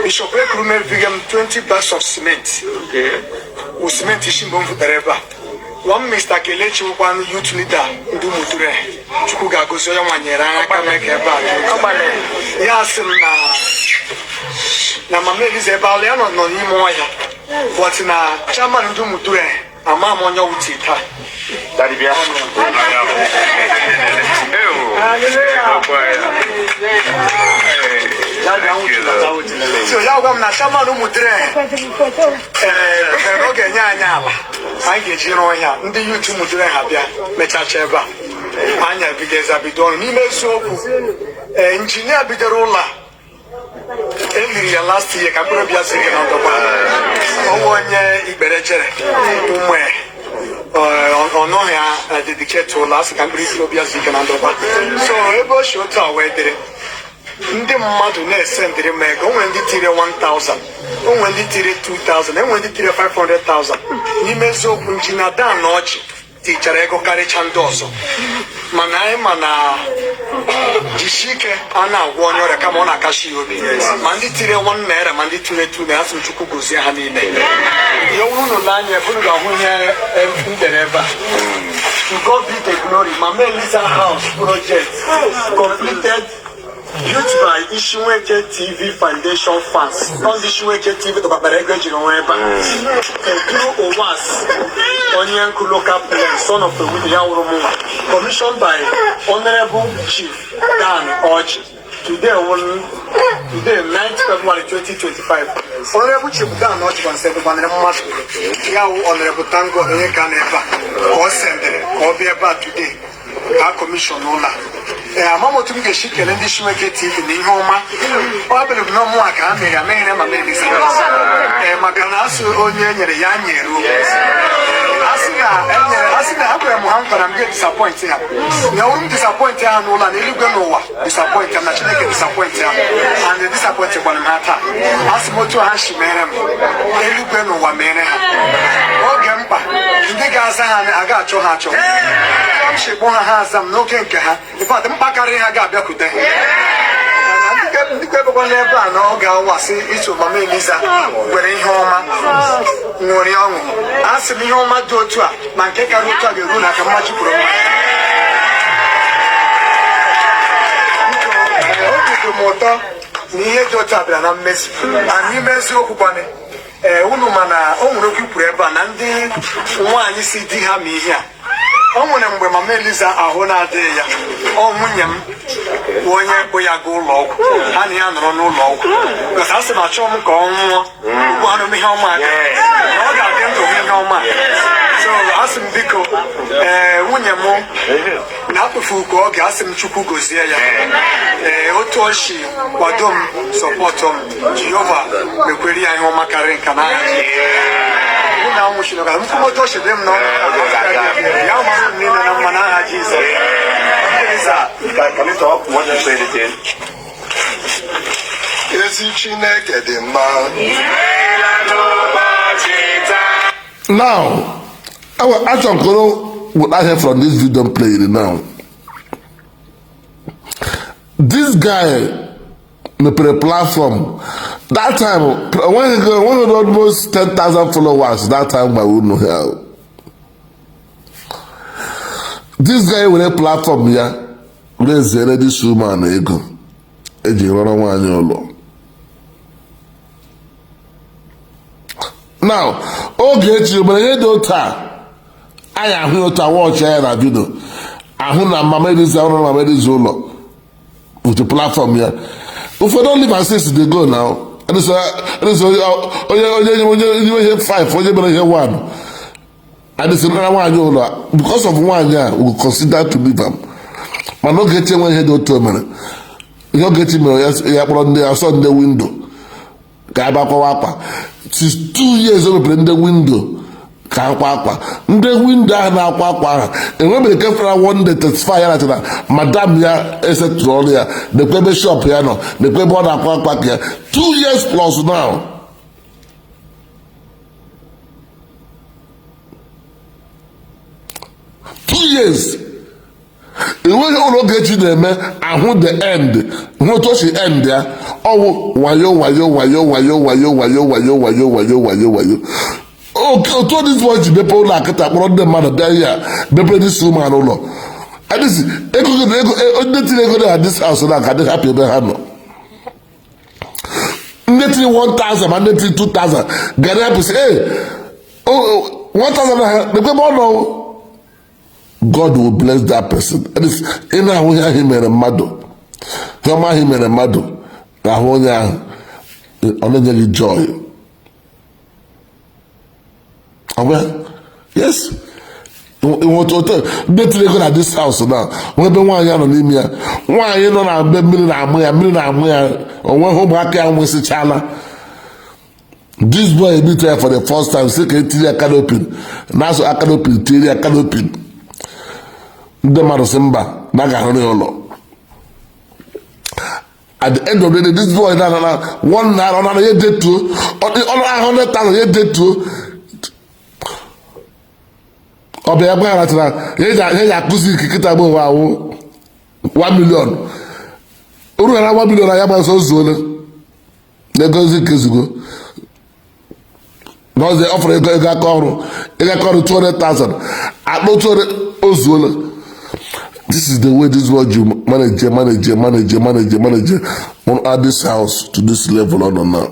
Bishop Ekurume Vigam 20 bags of cement. Cement is Shimbom for the river. One Mr. Kelechi, one youth leader, do Muture, Chukuga Gosoya Manera, Kameka. Yes, Namame is a Baliano, no Nimoya. What's in a chairman do Muture, a mamma on your tita. Daddy so, now I'm not Shaman Mutre. anyị ga-eji rụọ ya ndị yutu mụdịrị ha bịa mechacha ebe a anya bideza bido ọrụ n'ime eziokwu injinia bidoro ụlọ eliri ya last year ka mkpụrụ bịa siri na ndọkwa ọnwa onye ikpere chere ụmụ ọnọghị ya dedicate ụlọ asị ka mkpụrụ isi bịa siri na ndọkwa so ebe o si otu a wee dịrị ndị mmadụ na-ese ndịrị m ego onwe ndị tiri 1000 onwe ndị tiri 2000 enwe ndị tiri 500,000 n'ime eziokwu injinia Dan na ọchị tichara ego karịcha ndị ọzọ mana anyị ma na jisie ike a na-agwọ onye ọrịa kama ọ na-akashi ya obi ma ndị tiri 1 naira ma ndị tiri 2 naira asị m Chukwu gozie ha niile ihe wuru n'ụlọ anya ebe unu ga-ahụ ihe m dere ebe a to God be the glory Mama Elisa House project completed built by Ishiweke TV Foundation funds. On the Ishiweke TV, the Babarega Jiroeba, through OWAS, Onyanku local plan, son of the William commissioned by Honorable Chief Dan Orch. Today, 9th February 2025. Honorable Chief Dan Orch was said to Honorable Tango Ekaneva, or Sender, or be about today. Our commission Nola. Mama to me, she can end this make it in Homa. Probably no more. I may have made him a baby. Maganasu, Onion, Yanni. I'm getting disappointed. No one disappointed. Nola, you go disappointed. I'm not disappointed. And the disappointed one matter. As Moto Hashi Madam, you go no one man. Oh, Gampa, the Gaza, I got your hatch. She won't have some no can. If I don't back I got back with them. The people on their plan, no girl was it to Mamma Lisa, wearing home, no young. Ask me home, my daughter, my cake and look at the room like a much pro. Motor, near your tablet, and I'm miss, and you miss your company. Unumana, Omuroki Preba, and then one you see, dear me here. Ọnwere mgbe Mama Eliza ahụ na-adịghị ya ọnwụnye m onye bụ ya ga ụlọ ọgwụ ha na ya nọrọ n'ụlọ ọgwụ because asị m achọ m ka ọ nwụọ ugbu anụ m ihe ọma na ọ ga-adị ndụ m ihe ọma so asị m biko nwunye m na-akpụfu ka oge asị m Chukwu gozie ya otu oshi kwado m sọpọtụ m Jehova mekwere ya ihe ọma karịa nka na now we should have them no. Can you talk? What you say again? Now, our actual Koro, what I have from this video played now. This guy the platform that time when he had almost 10,000 followers that time I wouldn't know how this guy with a platform here raise this woman ego eji rọrọ nwaanyị ụlọ now Ogechi mere ihe dị otu a anyị ahụ otu a watch ya na video ahụ na Mama Eliza ọrụ Mama Eliza ụlọ with the platform here. If we don't leave our since they go now, and it's only here 5, only here 1, and it's another one. Because of 1 year, we will consider to leave them. But not getting one head or 2 minutes. You don't get him. You put on the outside the window. Since 2 years, we open the window. The window na akwa and when they came from one day testify that madam ya etc here the baby shop here no the baby born akwa here 2 years plus now years when you get you there and who the end who to she end there oh wayo okay, to this voice be people like that but the man there here be play this woman ụlọ and this ego at this house na ka dey happy be ha no ndetiri 1000 and ndetiri 2000 gari happy say hey oh 1000 the people know God will bless that person and this in ahụ ya him mere mmadụ homa him mere mmadụ na ahụ onye ahụ ọ na-enye joy. Yes. Ndị tiri ego na this house na nwebe nwaanyị nọ n'ime ya, nwaanyị nọ na mbe mmiri na-amụ ya onweghị ụmụaka ya nwesịchala. This boy meet her for the first time, say ka etiri ya canopy, na-asụ canopy tiri ya canopy. Ndị mmadụ sị mba na ga-ahụrụ ya ụlọ. At the end of the day, this boy na one naira ọ na ya detuo ọnụ 100,000 ya detuo. Ọ bụ ya gwa ya na ya akụzi ikikita bụ ụwa awụ 1 million. Uru ya na 1 million ya gba so zuole. Na-egozi nke zugo. N'ọzọ ọfụrụ ego aka ọrụ 200,000. Akpọ 200 ozuole. This is the way this world you manage on add this house to this level on now.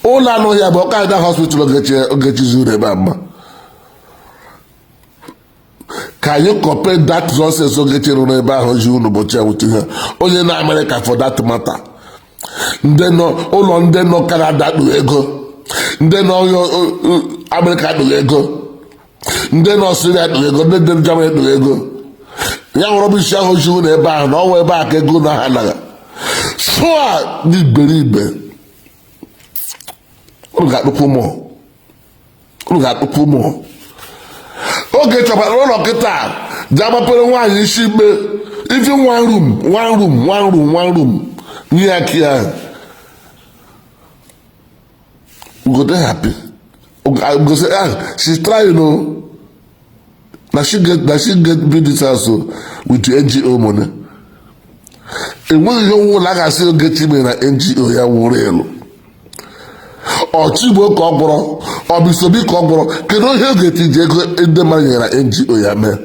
All I know here about that hospital Ogechi zuru ebe ama. Can you compare that nonsense Ogechi rụrụ ebe ahụ ji unu ụbọchị with her? Onye na America for that matter. Ụlọ ndị nọ Canada kpụ ego. Ndị nọ America kpụ ego. Ndị nọ Australia kpụ ego. Ndị nọ Germany kpụ ego. Ya nwere ọbụ isi ahụ ji unu ebe ahụ na ọnwa ebe a ka ego na ha naga. Sụa dị iberibe. Unu ga-akpụkwu mụọ. Oge chọbara ụlọ kịta ji agbapere nwaanyị isi ikpe even one room nye ya ka ya go dey happy. Go say she's trying na she get build this house with the NGO money. Enweghị ihe ọnwụ ụlọ a ga-asị Ogechi mere na NGO ya wụrụ elu. Ọchịgbo ka ọ gwọrọ, ọ bụ Isobi ka ọ gwọrọ, kedu ihe Ogechi ji ego ndị mmadụ nyere na NGO ya mee?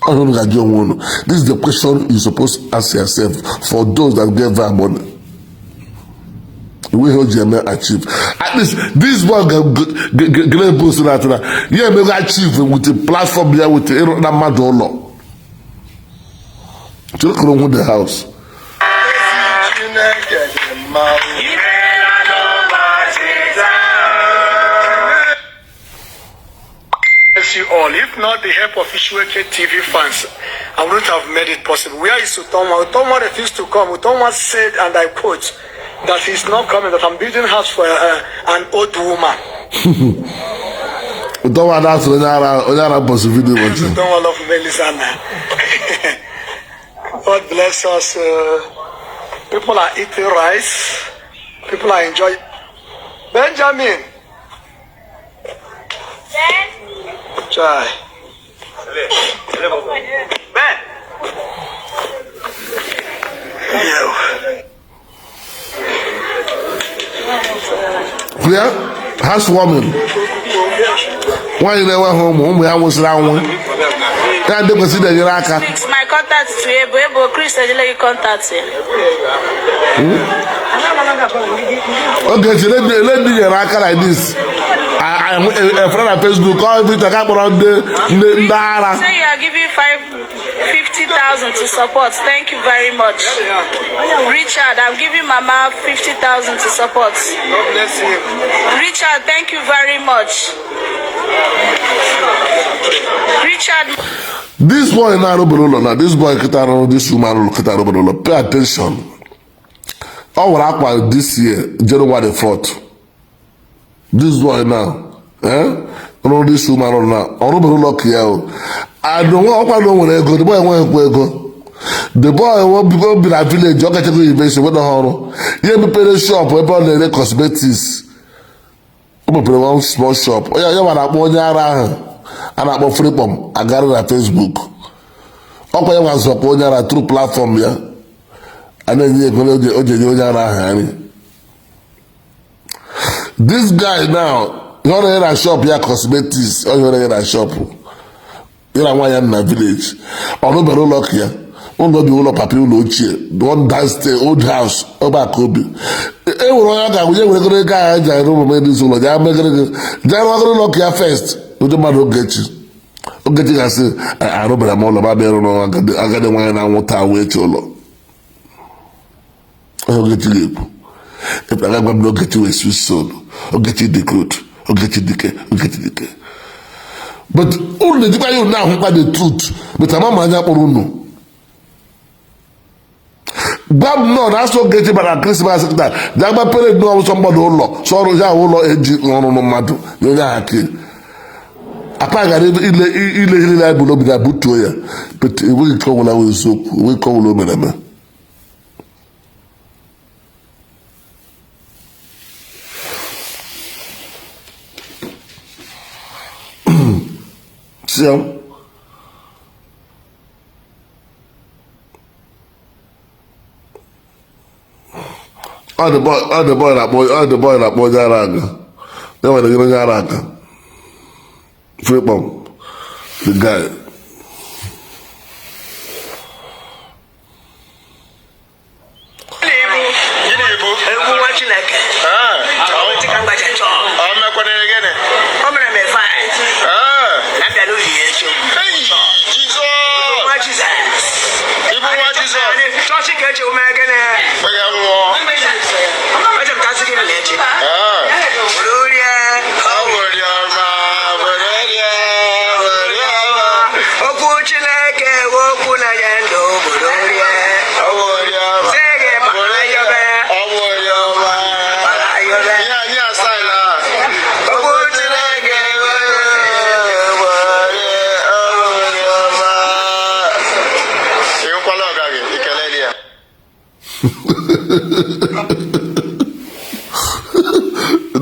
Ọhụrụ ga-ajụ onwe unu. This is the question you supposed to ask yourself for those that get that money. The way how you may achieve. At least this one get boost that. Yeah, may achieve with the platform here with the Madolo. To look around the house. You all. If not the help of Ishueke TV fans, I wouldn't have made it possible. Where is Utoma? Utoma refused to come. Utoma said, and I quote, that he's not coming, that I'm building a house for an old woman. Utoma, that's another possibility. Utoma love Melisana. God bless us. People are eating rice. People are enjoying. Benjamin. Try. Ben. Yeah, housewarming. Why you never home? We almost around one. Can't they consider your aka? Fix my contact to Ebo Chris and contact. Okay, so let me your aka like this. I'm a friend on Facebook. Call me to come around the Ndara. Say you are giving 50,000 to support. Thank you very much, Richard. I'm giving Mama 50,000 to support. God bless you. Richard, thank you very much. Richard. This boy now, this boy Kitaro, this woman Kitaro, pay attention. All what happened this year, January 4th. This boy now, all this woman now, all over lucky out. I don't know when I go, the boy won't go. The boy won't be in a village, Ogechi Investment with the horror. You have to pay the shop, where the cosmetics. I'm going to one small shop. Oh, yeah, you want to go there. And I'm going to flip them. I got it on Facebook. Okay, you want to go there through platform, yeah. And then you're going to go there. This guy now, you want to get a shop here, cosmetics, or you want to get a shop. You're a one in a village. Or no better luck here. Only the old papi will cheer. The one that's the old house, over Kobe. Eh, we're going to guy, I don't know, this old. I'm going to look here first. No matter Ogechi. Ogechi can say, I don't know, I'm all about there. I got the one I want to wait your Ogechi. If I got no get you a Swiss soul, or get you the good. Ogechi dike. But all the people you now about the truth, but I'm not going Bob no, that's what Ogechi bara Christmas that. Jagba parade no somebody olo. So roja olo eji no madu. Yonya Aki. Apa ga ile bulo bi da buto ya. But we call wala we so we call lo meneme. See all the boy that boy Jaraga. They were the Jaraga. Flip bomb. The guy.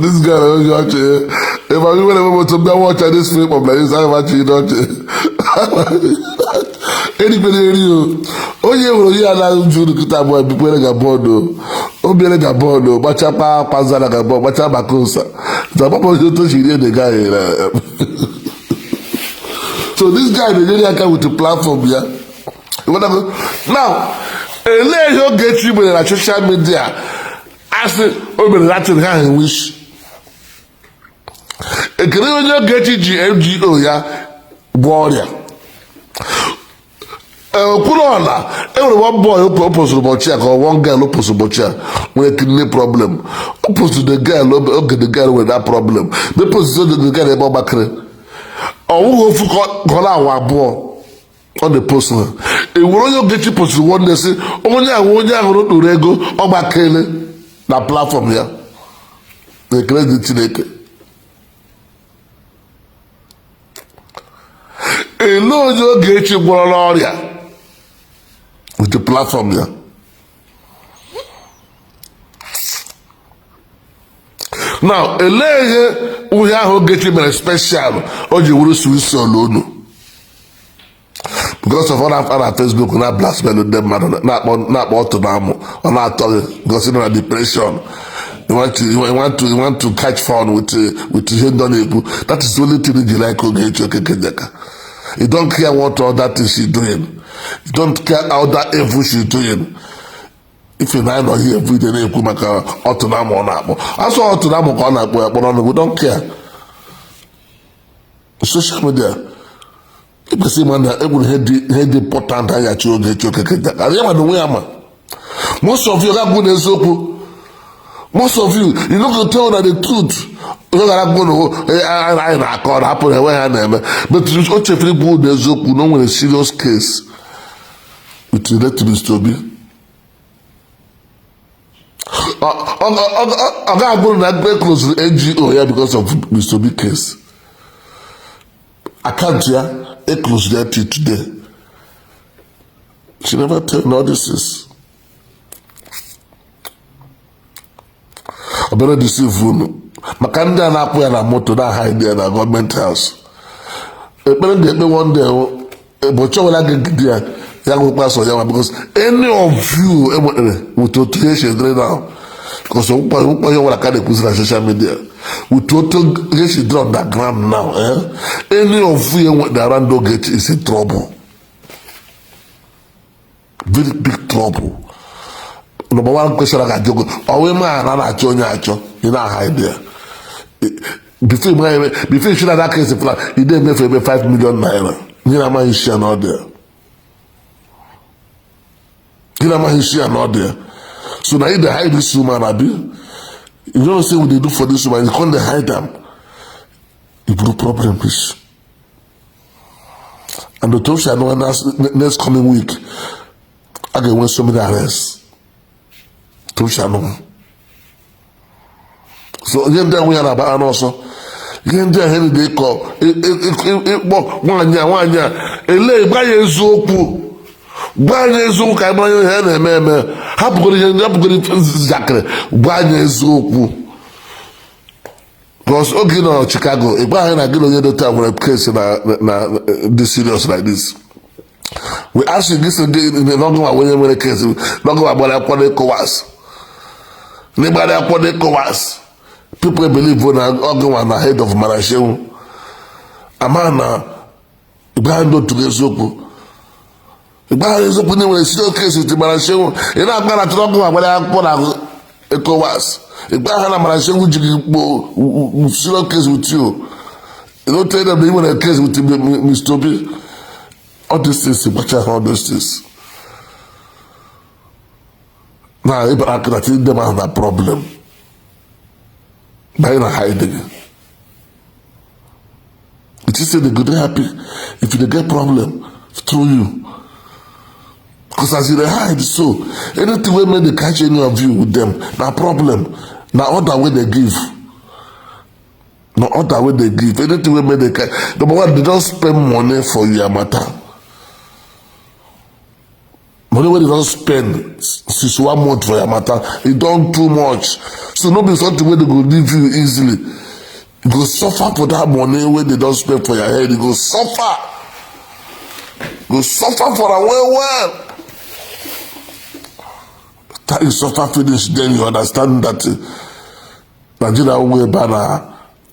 This guy is watching. If I remember to be watching this film of like this, I'm watching it. Anybody you? Oh yeah, well yeah, now you do the boy. People like a bodo. Oh be like a bodo. Bacha pa pazala like a bodo. Bacha bakosa. The papa is to see the guy. So this guy, the really guy with the platform here. Now, let you get you with the social media. As the open Latin hand wish. A Canadian get GMGO ya warrior. Put on that. Every one boy opposed to check or one girl opposed to check with a kidney problem. Opposed to the girl, okay, the girl with that problem. The position the girl about Bakre. Or who call our boy on the person. A warrior get you post one day say, only I want you to rego or Bakele. Na platform here. The credit Chineke. Alone you get you Gloria with the platform here. Now, alone we have get him a special or you will see solo. Because of all that Facebook, not blasphemy them, not to them, or not talking, because you know depression. You want to catch fun with Hindon. That is the only thing you like Ogechi Okeke Njaka. You don't care what all that is she's doing. You don't care how that evil she's doing. If you're not here every day, you come back out to them on that. I saw out to them on that, but we don't care. Social media. If you see man that every head important I got you Ogechi Okeke Njaka. I am the way I'm. Most of you are good as soap. Most of you not gonna tell that the truth. You're not gonna I call happen away and but it's also very good as soap. No one a serious case. It relate to Mr. B. I'm gonna go that very close to the NGO here because of Mr. B case. I can't hear. They close there till today. She never tell me all this is. I better deceive you. Makanda na po na moto na hide there na government house. E better get me one day. But you will get there. Young pass or young because any of you with total now. Because you will get the social media. With total she drop that ground now. Any of you with the around get is in trouble. Very big trouble. Number one question I got to go. Oh, man, I'm not showing you not hide there. Before you should have that case, you didn't make for 5 million naira. You know my issue not there. You know my issue not there. So now you hide this woman, Abi. You don't say what they do for this woman. You can't hide them. You put problems. And the talk shall know next coming week, I can win so many arrests. Talk shall know. So again, then we are about also. Again, then they call one year. A lay by a zoku. Banye zoku, I buy your head and meme. Happy Zachary. Banye zoku. Because Ogino Chicago, if I get on the time when a case this serious like this. We actually listen to the longer when a case, longer about Akwa Okuko Tiwara. People believe when I'm ahead of Marashew. Amana, Ibrahim to get Zoku. Ibrahim is opening with a serious case with the Marashew. You're not going to talk about Akwa Okuko Tiwara. Ibrahim Marashew will serious case with you. You don't tell them even a case with Mr. B. All these things, watch out all those things. Now, if I can think them have that problem. By not hiding. It is say they go happy if they get problem through you. Because as they hide, so anything we make they catch any of you with them, no problem. Now other way they give. No other way they give. Anything we make they catch. Number one, they don't spend money for your matter. Money where they don't spend since 1 month for your matter, it don't too much. So no be something where they go leave you easily. You go suffer for that money where they don't spend for your head. You go suffer. You go suffer for a well. That you suffer finish, then you understand that Nigeria way banner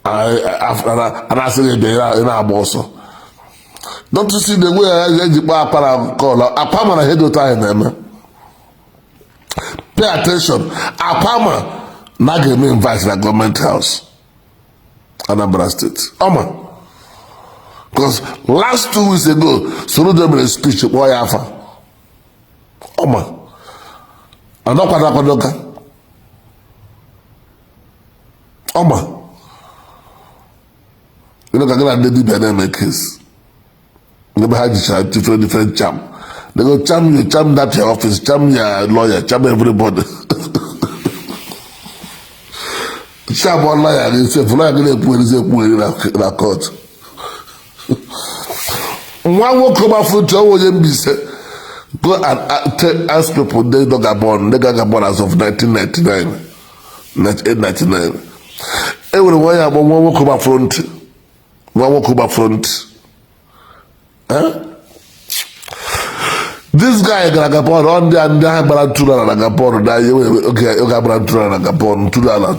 and I say they are in our boss. Don't you see the way I call Apama ahead of time, pay attention. Apama now get me invited to the government house, Anambra State. Because last 2 weeks ago, so them in a speech, boy Alpha. I'm not quite you know, I'm going to do the case. Never had different charm. They go charm you, charm that your office, charm your lawyer, charm everybody. Charm one lawyer, they say, for lawyer, they put in a court. One will come out for Joe go and ask people they got born as of 1999. Everyone have one will come up front. One will come up front. Huh? This guy Gagapon on the and Barantura and Agapon, okay, Gabarantura and Agapon, Tudala,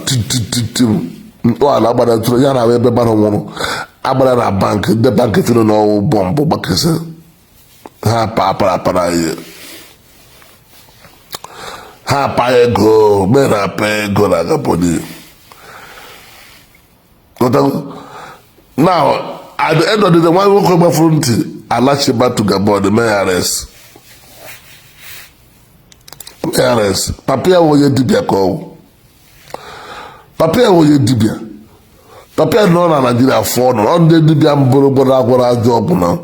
Yana, Abana Bank, the bank if you don't know bomb, Bakasa. Ha papa ha paego, mera pego la Gaponi. Now, at the end of the day, one will come up front. I latch you back to Gabon, the mayoress. Mayoress. Papia wo ye dibia ko. Papia wo ye dibia. Papia no na Nigeria for no. On the dibia mboro agora job now.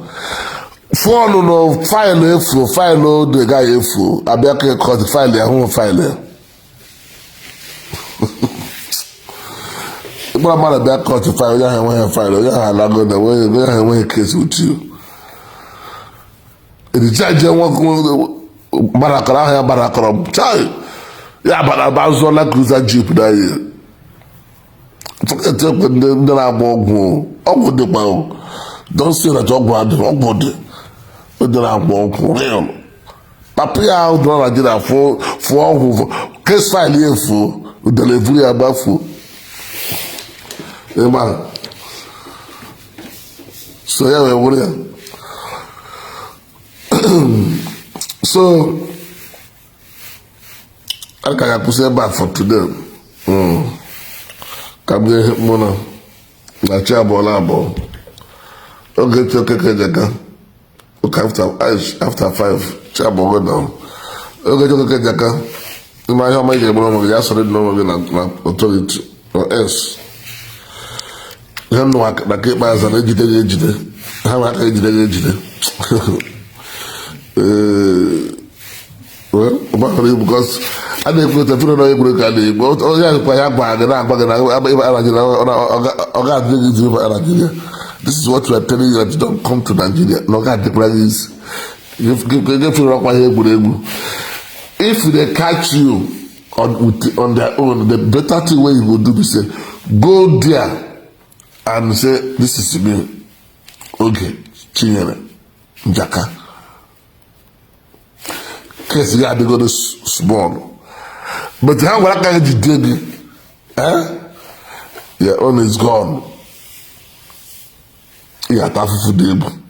For no file no the guy efu. Abia court file ya home file. But man abia court file ya home file. Ya lago the way case with you. The judge Barakara child. Yeah, but about Zola Cruiser Jeep that year. Don't say that Ogwadi. But then I'm real. Papia out I did a for case file here for delivery about food. Amen. So yeah, we're so I can put it back for today. Come here, Mona. Na Chabolabo. Ogechi Okeke Njaka. Look after 5. Chabo now. Ogechi Okeke Njaka. You might have my name. You just already know we're authority or else. ha nọ na ka ikpeazụ na ejide gị ejide ha nwa aka ejide gị ejide because a na-ekweta fere na egwuregwu ka a na-egbu onye akwa ya gwa gị na-agba gị na ọ ga-adịrị gị izi na Nigeria. This is what we are telling you, that you don't come to Nigeria na ọ ga-adịkwara gị izi gefere ọkwa ya egwuregwu. If they catch you on their own, the better thing way you will do is say go there and say this is me Ogechi Njaka. Case you had to go to small. But how will I get you did? Your own is gone. Yeah, that's for the